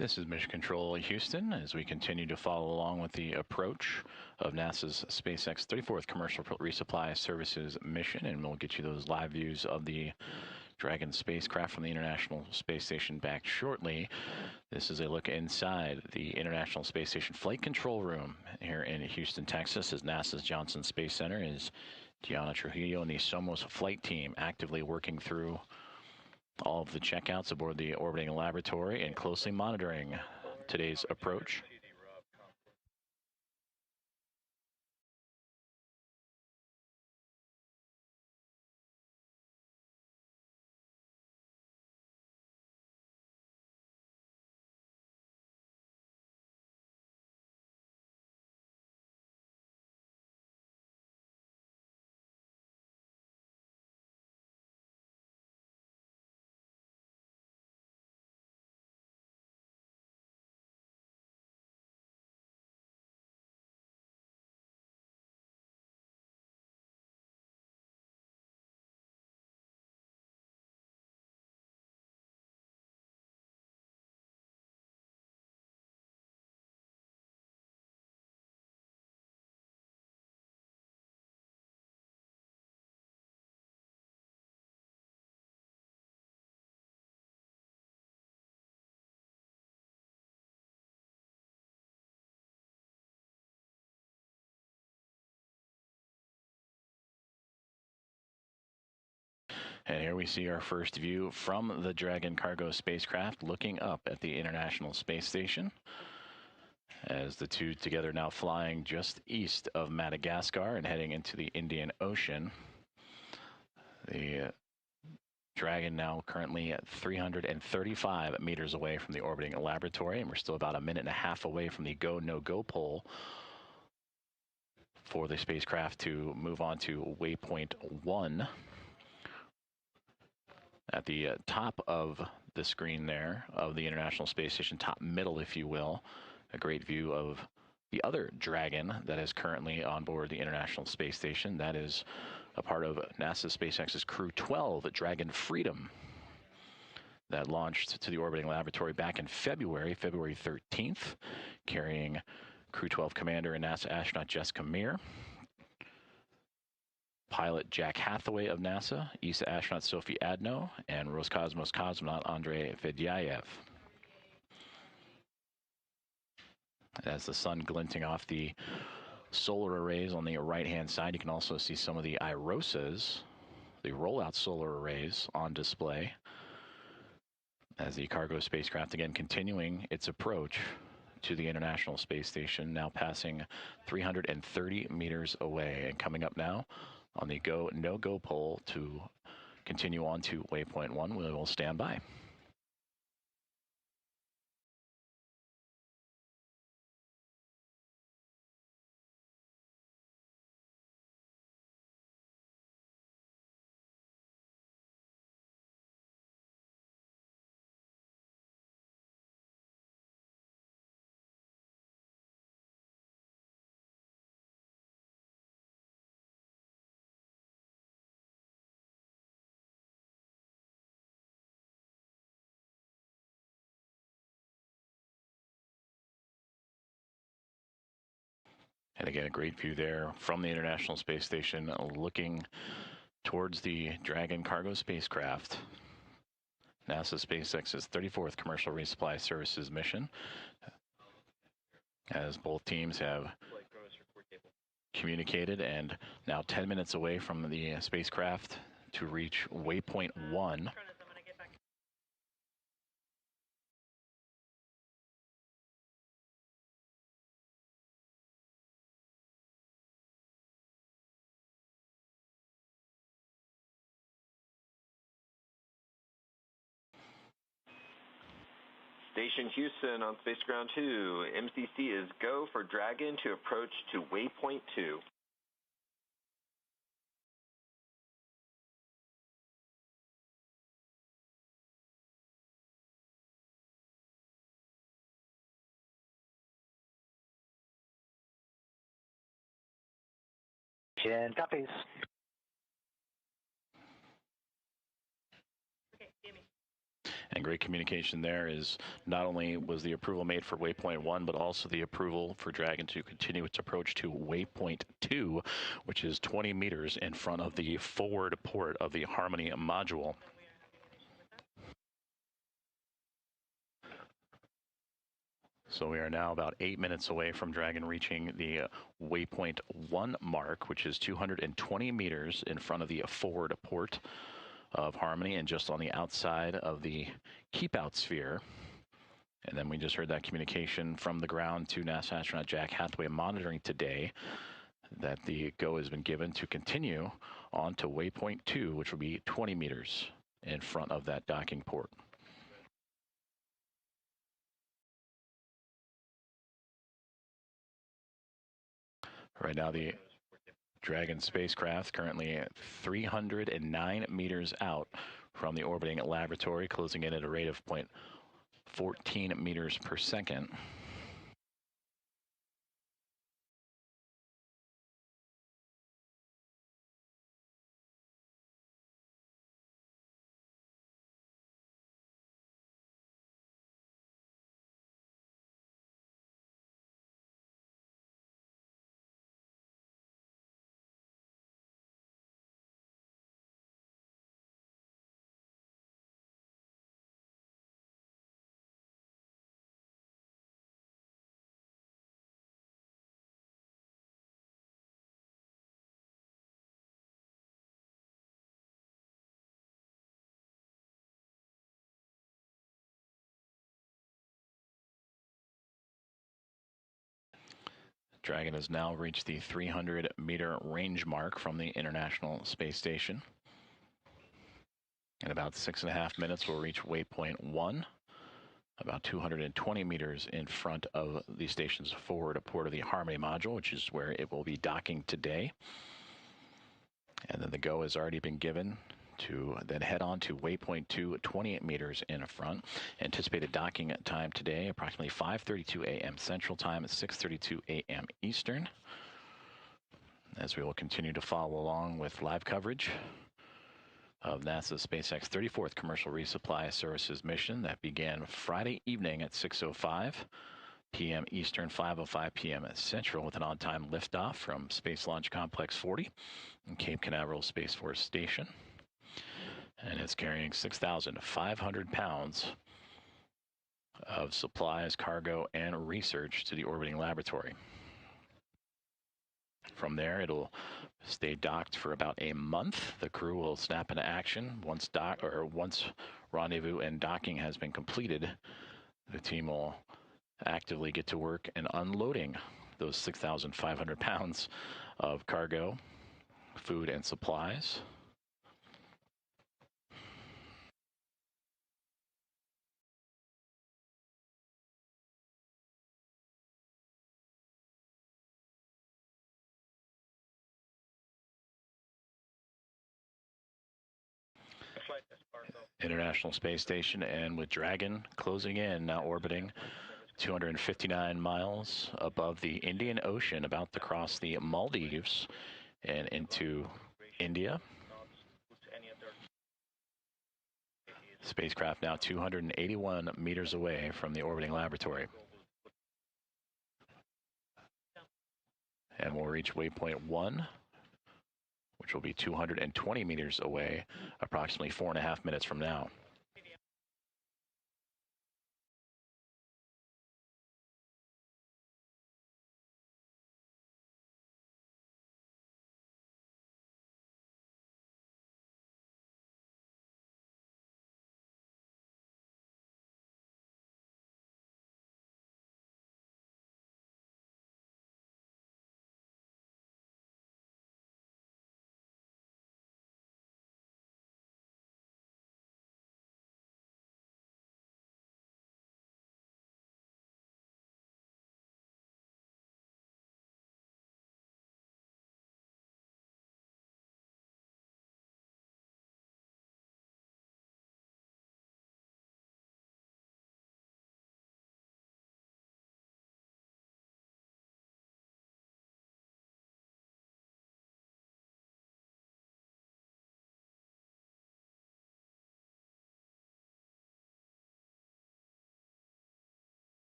This is Mission Control Houston as we continue to follow along with the approach of NASA's SpaceX 34th Commercial Resupply Services mission, and we'll get you those live views of the Dragon spacecraft from the International Space Station back shortly. This is a look inside the International Space Station Flight Control Room here in Houston, Texas, as NASA's Johnson Space Center is Gianna Trujillo and the Somos flight team actively working through all of the checkouts aboard the orbiting laboratory and closely monitoring today's approach. And here we see our first view from the Dragon cargo spacecraft looking up at the International Space Station, as the two together now flying just east of Madagascar and heading into the Indian Ocean. The Dragon now currently at 335 meters away from the orbiting laboratory, and we're still about a minute and a half away from the go, no-go pole for the spacecraft to move on to waypoint 1. At the top of the screen there of the International Space Station, top middle, if you will, a great view of the other Dragon that is currently on board the International Space Station. That is a part of NASA SpaceX's Crew 12, Dragon Freedom, that launched to the orbiting laboratory back in February 13th, carrying Crew 12 Commander and NASA astronaut Jessica Meir, pilot Jack Hathaway of NASA, ESA astronaut Sophie Adno, and Roscosmos cosmonaut Andrei Fedyaev. As the sun glinting off the solar arrays on the right-hand side, you can also see some of the IROSAs, the rollout solar arrays, on display, as the cargo spacecraft again continuing its approach to the International Space Station, now passing 330 meters away. And coming up now on the go, no-go pole to continue on to waypoint 1, we will stand by. And again, a great view there from the International Space Station looking towards the Dragon cargo spacecraft, NASA SpaceX's 34th Commercial Resupply Services mission, as both teams have communicated and now 10 minutes away from the spacecraft to reach waypoint 1. Station Houston on Space Ground 2. MCC is go for Dragon to approach to waypoint 2. Jen copies. And great communication there is not only was the approval made for waypoint 1, but also the approval for Dragon to continue its approach to waypoint 2, which is 20 meters in front of the forward port of the Harmony module. So we are now about 8 minutes away from Dragon reaching the waypoint 1 mark, which is 220 meters in front of the forward port of Harmony and just on the outside of the keep out sphere. And then we just heard that communication from the ground to NASA astronaut Jack Hathaway monitoring today that the go has been given to continue on to waypoint 2, which will be 20 meters in front of that docking port. Right now, the Dragon spacecraft currently at 309 meters out from the orbiting laboratory, closing in at a rate of 0.14 meters per second. Dragon has now reached the 300-meter range mark from the International Space Station. In about 6.5 minutes, we'll reach waypoint 1, about 220 meters in front of the station's forward port of the Harmony module, which is where it will be docking today. And then the go has already been given to then head on to waypoint 2, 28 meters in front. Anticipated docking time today, approximately 5:32 a.m. Central Time, 6:32 a.m. Eastern. As we will continue to follow along with live coverage of NASA's SpaceX 34th Commercial Resupply Services mission that began Friday evening at 6:05 p.m. Eastern, 5:05 p.m. Central, with an on-time liftoff from Space Launch Complex 40 and Cape Canaveral Space Force Station. And it's carrying 6,500 pounds of supplies, cargo, and research to the orbiting laboratory. From there, it'll stay docked for about a month. The crew will snap into action once rendezvous and docking has been completed. The team will actively get to work and unloading those 6,500 pounds of cargo, food, and supplies. International Space Station, and with Dragon closing in, now orbiting 259 miles above the Indian Ocean, about to cross the Maldives and into India. Spacecraft now 281 meters away from the orbiting laboratory. And we'll reach waypoint 1, which will be 220 meters away, approximately 4.5 minutes from now.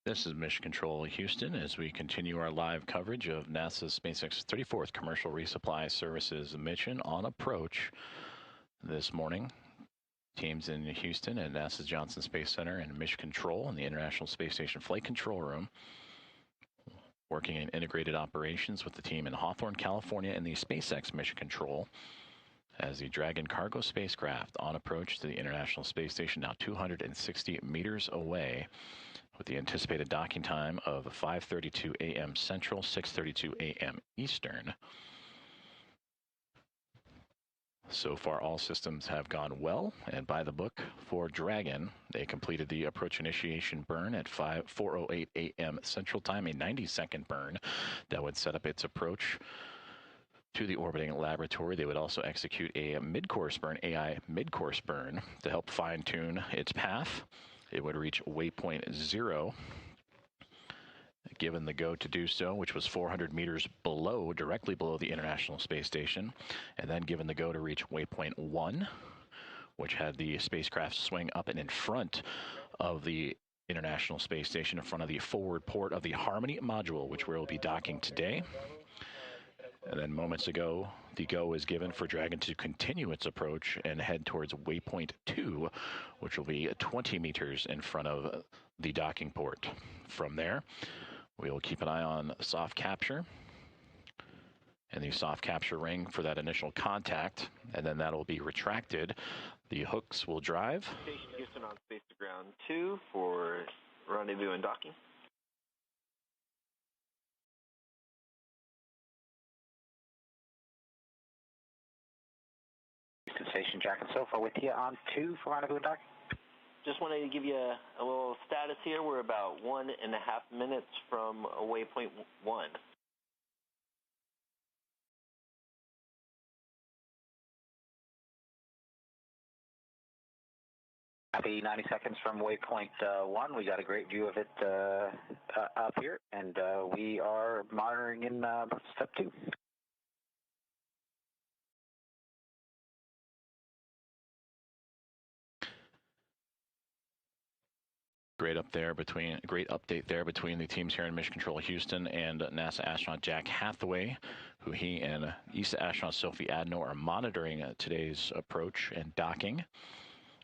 This is Mission Control Houston as we continue our live coverage of NASA's SpaceX 34th Commercial Resupply Services mission on approach this morning. Teams in Houston at NASA's Johnson Space Center and Mission Control in the International Space Station Flight Control Room, working in integrated operations with the team in Hawthorne, California in the SpaceX Mission Control as the Dragon cargo spacecraft on approach to the International Space Station, now 260 meters away, with the anticipated docking time of 5:32 a.m. Central, 6:32 a.m. Eastern. So far, all systems have gone well and by the book for Dragon. They completed the approach initiation burn at 4:08 a.m. Central Time, a 90-second burn that would set up its approach to the orbiting laboratory. They would also execute a mid-course burn, AI mid-course burn, to help fine-tune its path. It would reach waypoint 0, given the go to do so, which was 400 meters below, directly below the International Space Station, and then given the go to reach waypoint 1, which had the spacecraft swing up and in front of the International Space Station, in front of the forward port of the Harmony module, which we'll be docking today. And then moments ago, the go was given for Dragon to continue its approach and head towards waypoint 2, which will be 20 meters in front of the docking port. From there, we will keep an eye on soft capture and the soft capture ring for that initial contact, and then that'll be retracted. The hooks will drive. Station Houston on Space to Ground 2 for rendezvous and docking. Station Jack and Sofa with you on 2 for rendezvous and docking. Just wanted to give you a little status here. We're about 1.5 minutes from waypoint 1. Happy 90 seconds from waypoint 1. We got a great view of it up here, and we are monitoring in step 2. Great update there between the teams here in Mission Control Houston and NASA astronaut Jack Hathaway, who he and ESA astronaut Sophie Adno are monitoring today's approach and docking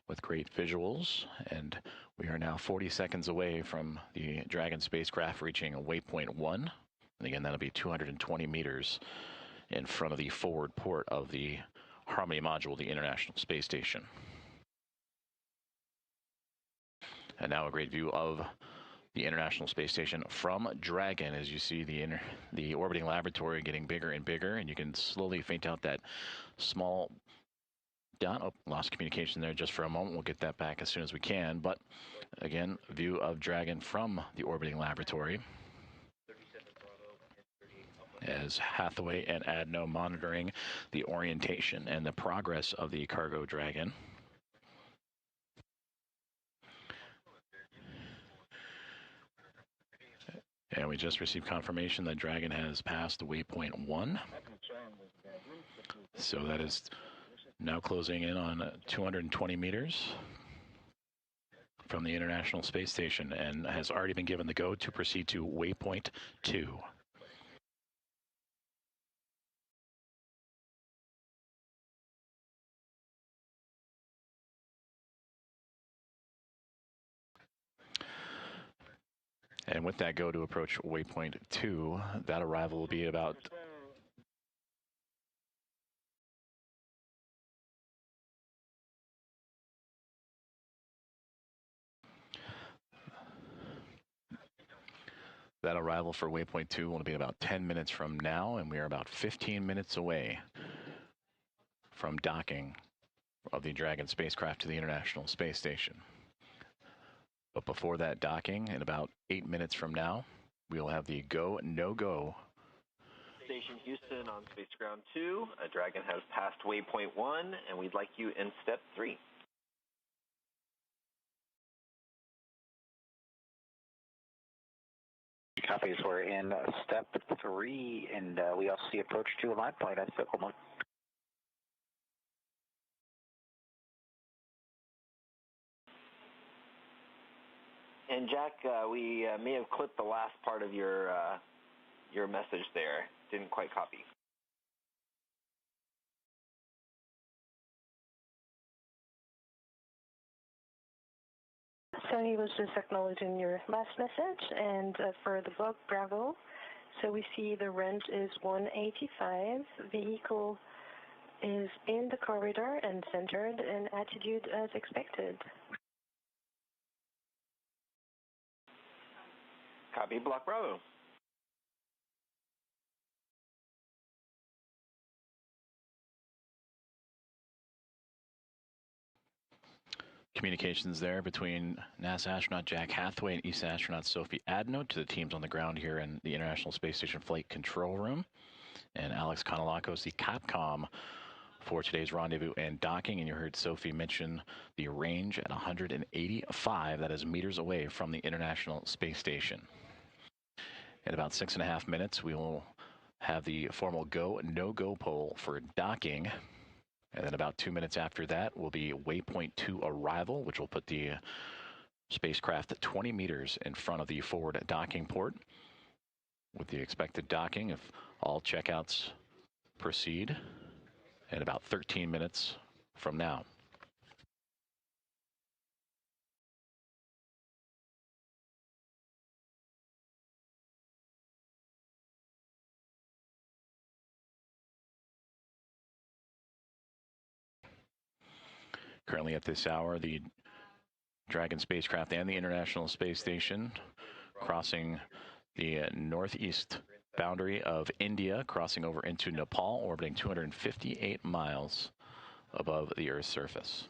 with great visuals. And we are now 40 seconds away from the Dragon spacecraft reaching waypoint 1. And again, that'll be 220 meters in front of the forward port of the Harmony module, the International Space Station. And now a great view of the International Space Station from Dragon, as you see the orbiting laboratory getting bigger and bigger, and you can slowly faint out that small dot. Oh, lost communication there just for a moment. We'll get that back as soon as we can. But again, view of Dragon from the orbiting laboratory, as Hathaway and Adno monitoring the orientation and the progress of the Cargo Dragon. And we just received confirmation that Dragon has passed waypoint 1. So that is now closing in on 220 meters from the International Space Station and has already been given the go to proceed to waypoint 2. And with that go to approach waypoint 2, that arrival will be about that arrival for waypoint 2 will be about 10 minutes from now, and we are about 15 minutes away from docking of the Dragon spacecraft to the International Space Station. But before that docking, in about 8 minutes from now, we will have the go, no-go. Station Houston on Space Ground 2. Dragon has passed waypoint 1, and we'd like you in step 3. Copies. We're in step 3, and we also see approach 2 line flight at vehicle mode. And Jack, we may have clipped the last part of your message there. Didn't quite copy. So he was just acknowledging your last message, and for the bug Bravo, so we see the range is 185, vehicle is in the corridor and centered, and attitude as expected. Copy, Block Bravo. Communications there between NASA astronaut Jack Hathaway and ESA astronaut Sophie Adno to the teams on the ground here in the International Space Station Flight Control Room. And Alex Konolakos, the Capcom for today's rendezvous and docking. And you heard Sophie mention the range at 185, that is meters away from the International Space Station. In about 6.5 minutes, we will have the formal go, no-go poll for docking. And then about 2 minutes after that will be waypoint 2 arrival, which will put the spacecraft at 20 meters in front of the forward docking port. With the expected docking, if all checkouts proceed, in about 13 minutes from now. Currently at this hour, the Dragon spacecraft and the International Space Station crossing the northeast boundary of India, crossing over into Nepal, orbiting 258 miles above the Earth's surface.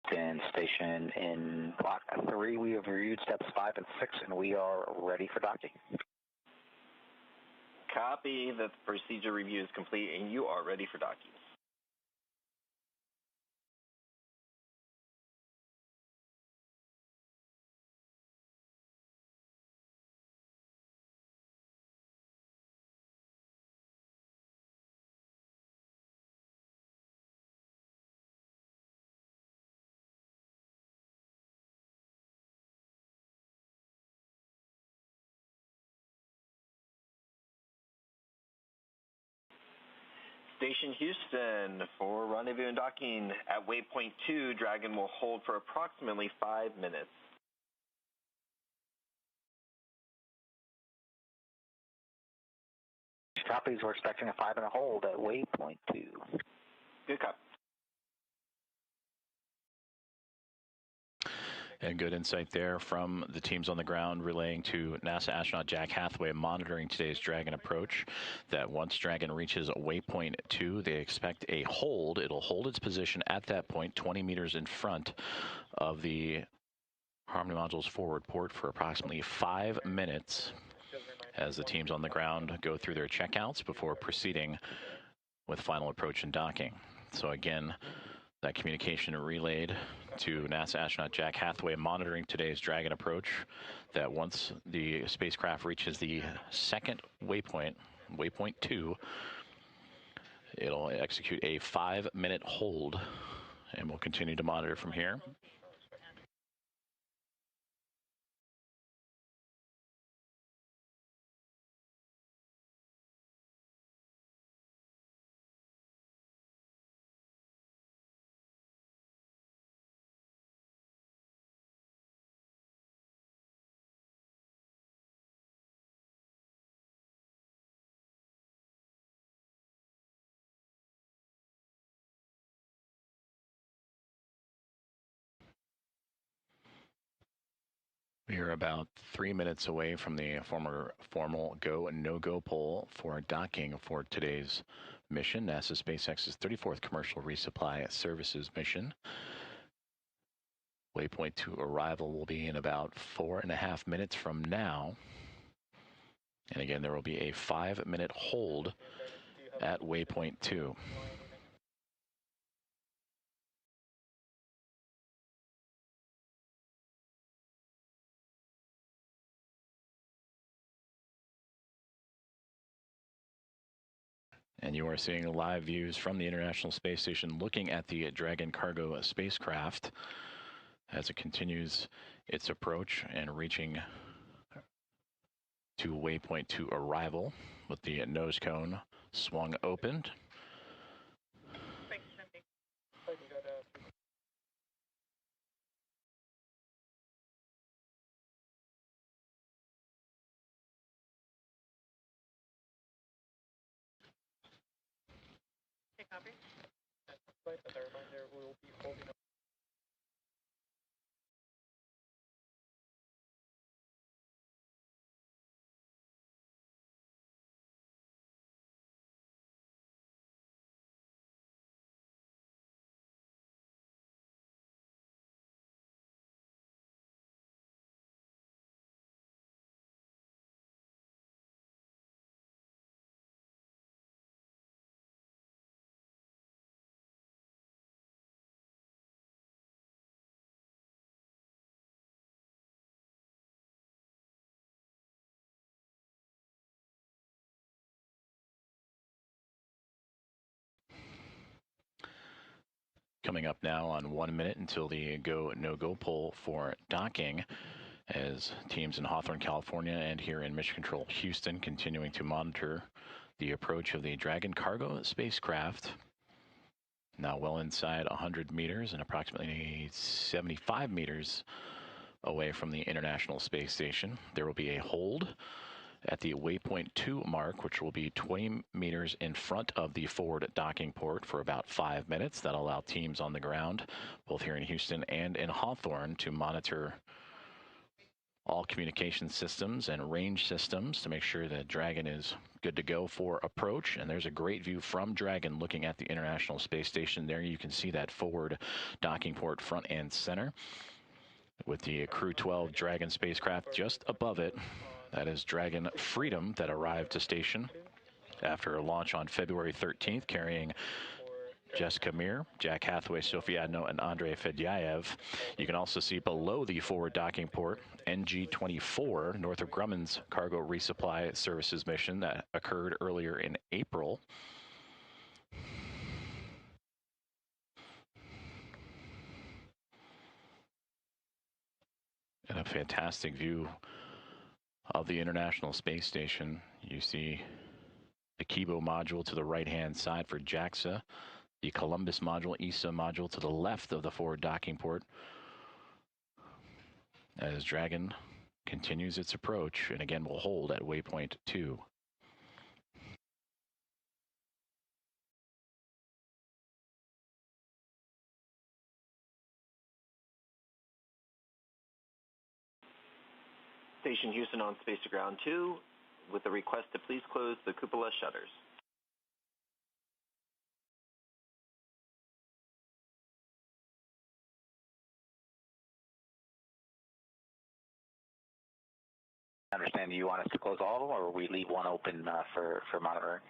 In station in Block 3, we have reviewed steps 5 and 6, and we are ready for docking. Copy. The procedure review is complete, and you are ready for docking. Station Houston, for rendezvous and docking at waypoint 2, Dragon will hold for approximately 5 minutes. Copies, we're expecting a 5-minute hold at waypoint 2. Good copy. And good insight there from the teams on the ground relaying to NASA astronaut Jack Hathaway monitoring today's Dragon approach that once Dragon reaches waypoint 2, they expect a hold. It'll hold its position at that point, 20 meters in front of the Harmony module's forward port for approximately 5 minutes as the teams on the ground go through their checkouts before proceeding with final approach and docking. So again, that communication relayed to NASA astronaut Jack Hathaway monitoring today's Dragon approach that once the spacecraft reaches the second waypoint, waypoint 2, it'll execute a 5-minute hold, and we'll continue to monitor from here. We are about 3 minutes away from the formal go and no-go poll for docking for today's mission, NASA SpaceX's 34th Commercial Resupply Services mission. Waypoint 2 arrival will be in about 4.5 minutes from now. And again, there will be a 5-minute hold at waypoint 2. And you are seeing live views from the International Space Station looking at the Dragon cargo spacecraft as it continues its approach and reaching to waypoint 2 arrival with the nose cone swung open. Thanks, Cindy. Oh, you got Okay, copy. As a reminder, we will be holding up. Coming up now on 1 minute until the go, no-go poll for docking, as teams in Hawthorne, California and here in Mission Control Houston continuing to monitor the approach of the Dragon cargo spacecraft. Now well inside 100 meters and approximately 75 meters away from the International Space Station. There will be a hold at the waypoint 2 mark, which will be 20 meters in front of the forward docking port for about 5 minutes. That'll allow teams on the ground, both here in Houston and in Hawthorne, to monitor all communication systems and range systems to make sure that Dragon is good to go for approach. And there's a great view from Dragon looking at the International Space Station. There you can see that forward docking port front and center with the Crew 12 Dragon spacecraft just above it. That is Dragon Freedom that arrived to station after a launch on February 13th, carrying Jessica Meir, Jack Hathaway, Sofiadno, and Andrei Fedyaev. You can also see below the forward docking port, NG-24, Northrop Grumman's cargo resupply services mission that occurred earlier in April. And a fantastic view of the International Space Station. You see the Kibo module to the right-hand side for JAXA, the Columbus module, ESA module to the left of the forward docking port as Dragon continues its approach, and again will hold at waypoint 2. Station Houston on Space to Ground 2 with the request to please close the cupola shutters. I understand you want us to close all of them, or we leave one open for monitoring?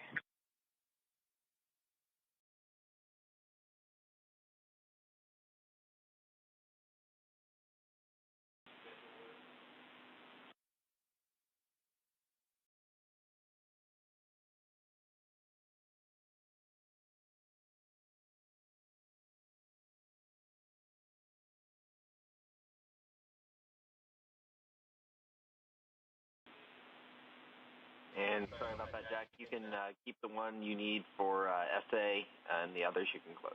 And sorry about that, Jack. You can keep the one you need for SA, and the others you can close.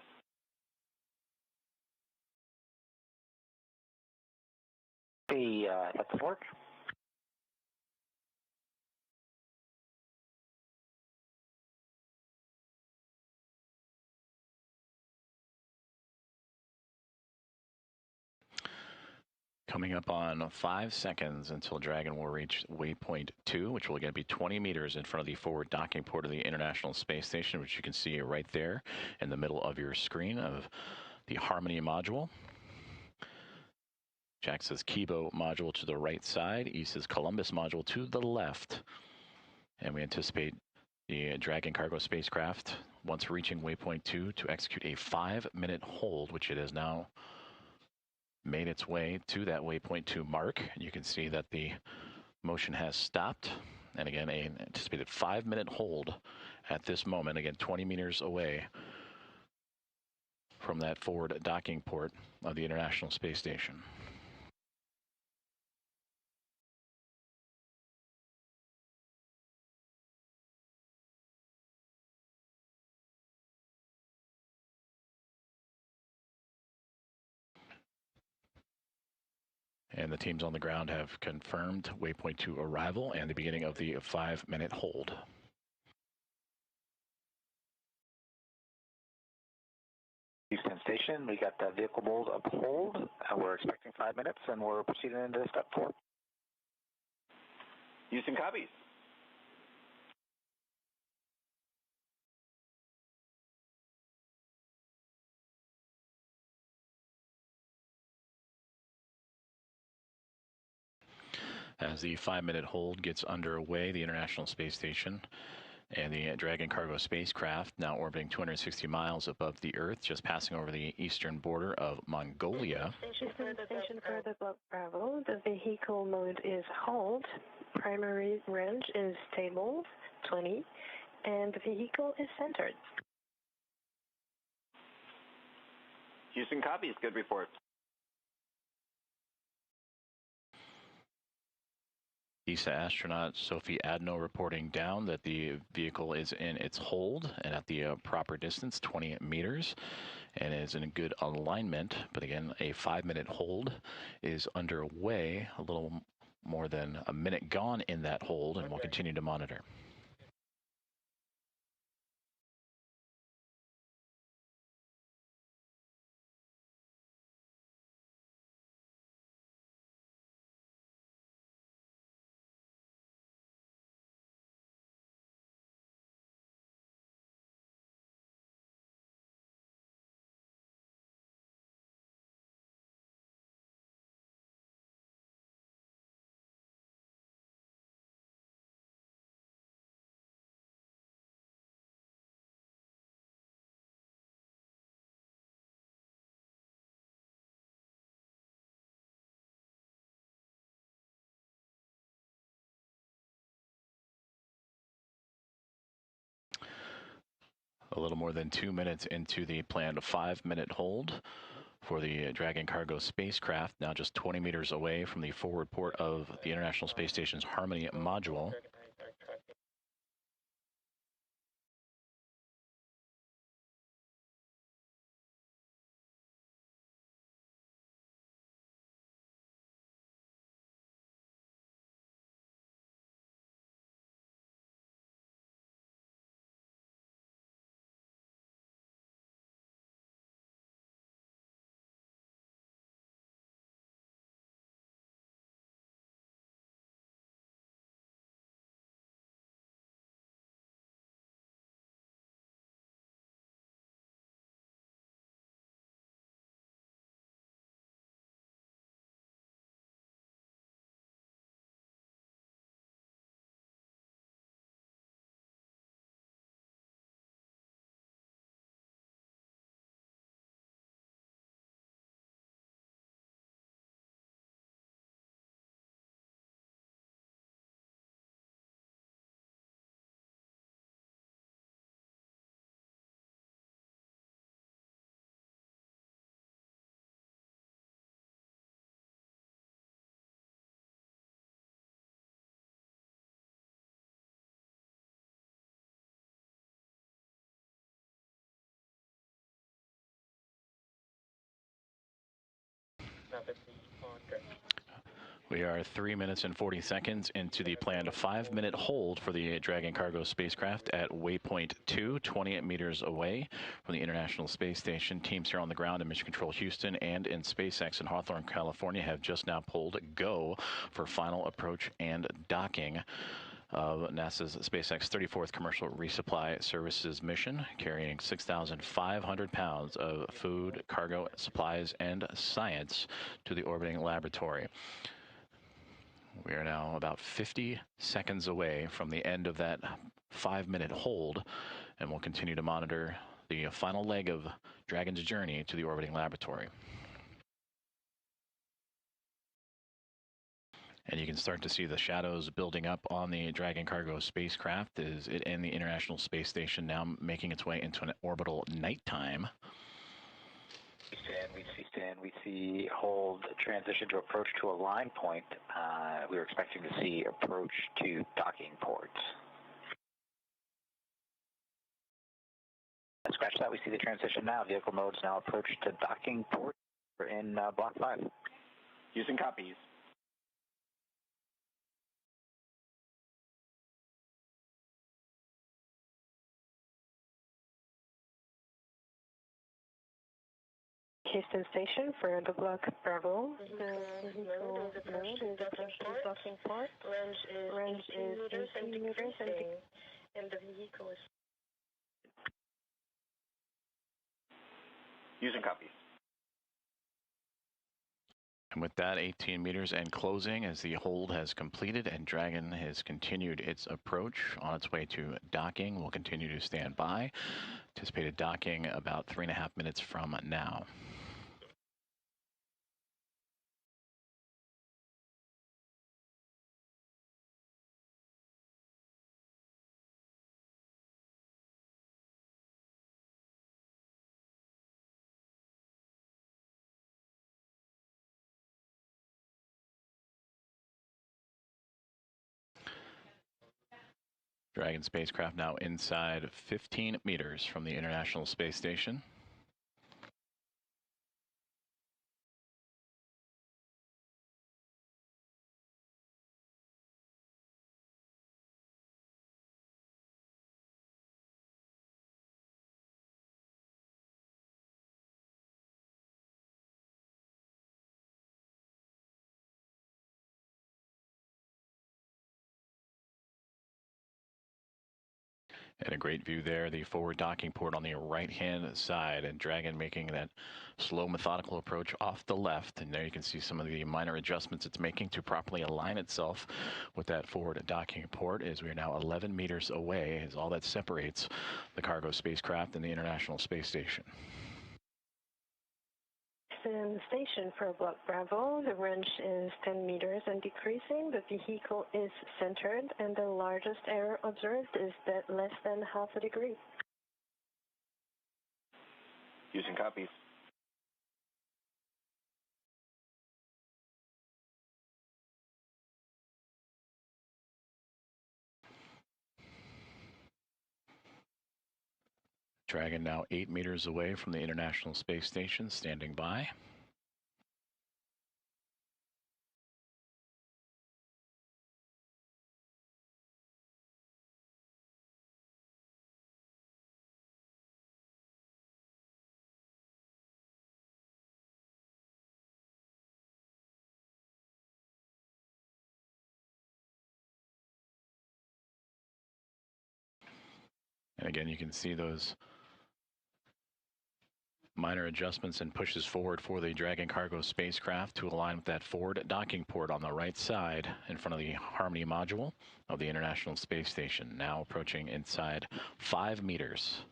That does work. Coming up on 5 seconds until Dragon will reach waypoint 2, which will again be 20 meters in front of the forward docking port of the International Space Station, which you can see right there in the middle of your screen of the Harmony module. JAXA's Kibo module to the right side, ESA's Columbus module to the left. And we anticipate the Dragon cargo spacecraft, once reaching waypoint 2, to execute a 5-minute hold, which it has now made its way to that waypoint 2 mark. You can see that the motion has stopped. And again, an anticipated 5-minute hold at this moment, again, 20 meters away from that forward docking port of the International Space Station. And the teams on the ground have confirmed waypoint 2 arrival and the beginning of the 5-minute hold. Houston Station, we got the vehicle mode up hold. We're expecting 5 minutes, and we're proceeding into step 4. Houston copies. As the 5-minute hold gets underway, the International Space Station and the Dragon cargo spacecraft, now orbiting 260 miles above the Earth, just passing over the eastern border of Mongolia. Station for the Block Bravo. The vehicle mode is hold. Primary range is stable, 20, and the vehicle is centered. Houston copies. Good report. ESA astronaut Sophie Adno reporting down that the vehicle is in its hold and at the proper distance, 20 meters, and is in good alignment. But again, a 5-minute hold is underway, a little more than a minute gone in that hold, and we'll continue to monitor. A little more than 2 minutes into the planned 5-minute hold for the Dragon cargo spacecraft, now just 20 meters away from the forward port of the International Space Station's Harmony module. We are 3 minutes and 40 seconds into the planned 5-minute hold for the Dragon cargo spacecraft at waypoint 2, 28 meters away from the International Space Station. Teams here on the ground in Mission Control Houston and in SpaceX in Hawthorne, California have just now pulled go for final approach and docking of NASA's SpaceX 34th Commercial Resupply Services mission, carrying 6,500 pounds of food, cargo, supplies, and science to the orbiting laboratory. We are now about 50 seconds away from the end of that 5-minute hold, and we'll continue to monitor the final leg of Dragon's journey to the orbiting laboratory. And you can start to see the shadows building up on the Dragon cargo spacecraft as it and the International Space Station now making its way into an orbital nighttime. We see hold transition to approach to a line point. We were expecting to see approach to docking ports. Scratch that, we see the transition now. Vehicle modes now approach to docking port. We're in block 5. Using copies. Houston Station for the block Bravo. The vehicle node is approach to docking port. Range is 18 meters and the vehicle is... Using copies. And with that, 18 meters and closing as the hold has completed and Dragon has continued its approach on its way to docking. We'll continue to stand by. Anticipated docking about 3.5 minutes from now. Dragon spacecraft now inside 15 meters from the International Space Station. And a great view there, the forward docking port on the right-hand side, and Dragon making that slow, methodical approach off the left. And there you can see some of the minor adjustments it's making to properly align itself with that forward docking port, as we are now 11 meters away, as all that separates the cargo spacecraft and the International Space Station. In the station for block Bravo, the range is 10 meters and decreasing. The vehicle is centered, and the largest error observed is that less than half a degree. Using copies. Dragon now 8 meters away from the International Space Station, standing by. And again, you can see those minor adjustments and pushes forward for the Dragon cargo spacecraft to align with that forward docking port on the right side in front of the Harmony module of the International Space Station, now approaching inside 5 meters.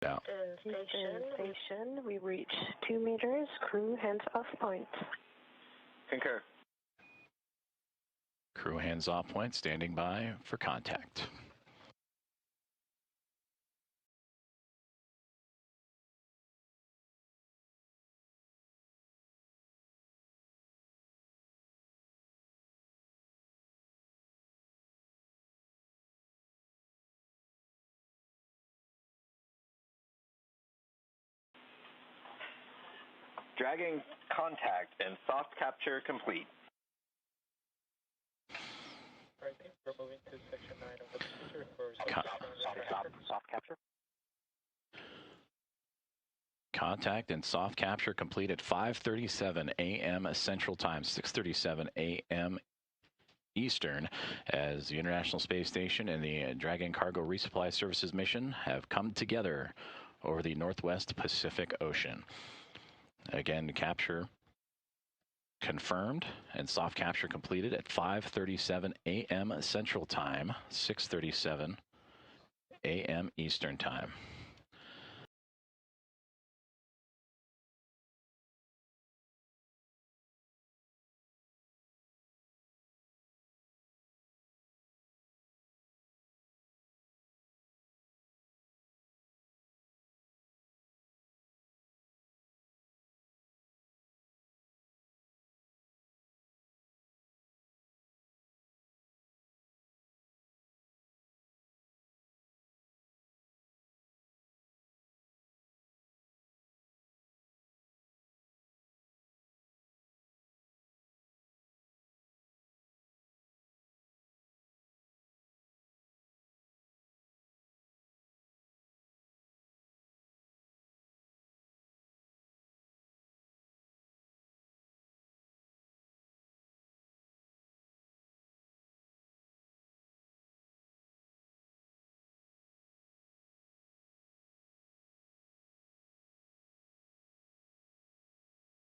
Now, Station, we reach 2 meters, crew hands off point. Concur. Crew hands off point, standing by for contact. Dragon contact and soft capture complete. I think we're moving to section 9 of the procedure for Soft capture. Contact and soft capture complete at 5:37 a.m. Central Time, 6:37 a.m. Eastern, as the International Space Station and the Dragon Cargo Resupply Services mission have come together over the Northwest Pacific Ocean. Again, capture confirmed and soft capture completed at 5:37 a.m. Central Time, 6:37 a.m. Eastern Time.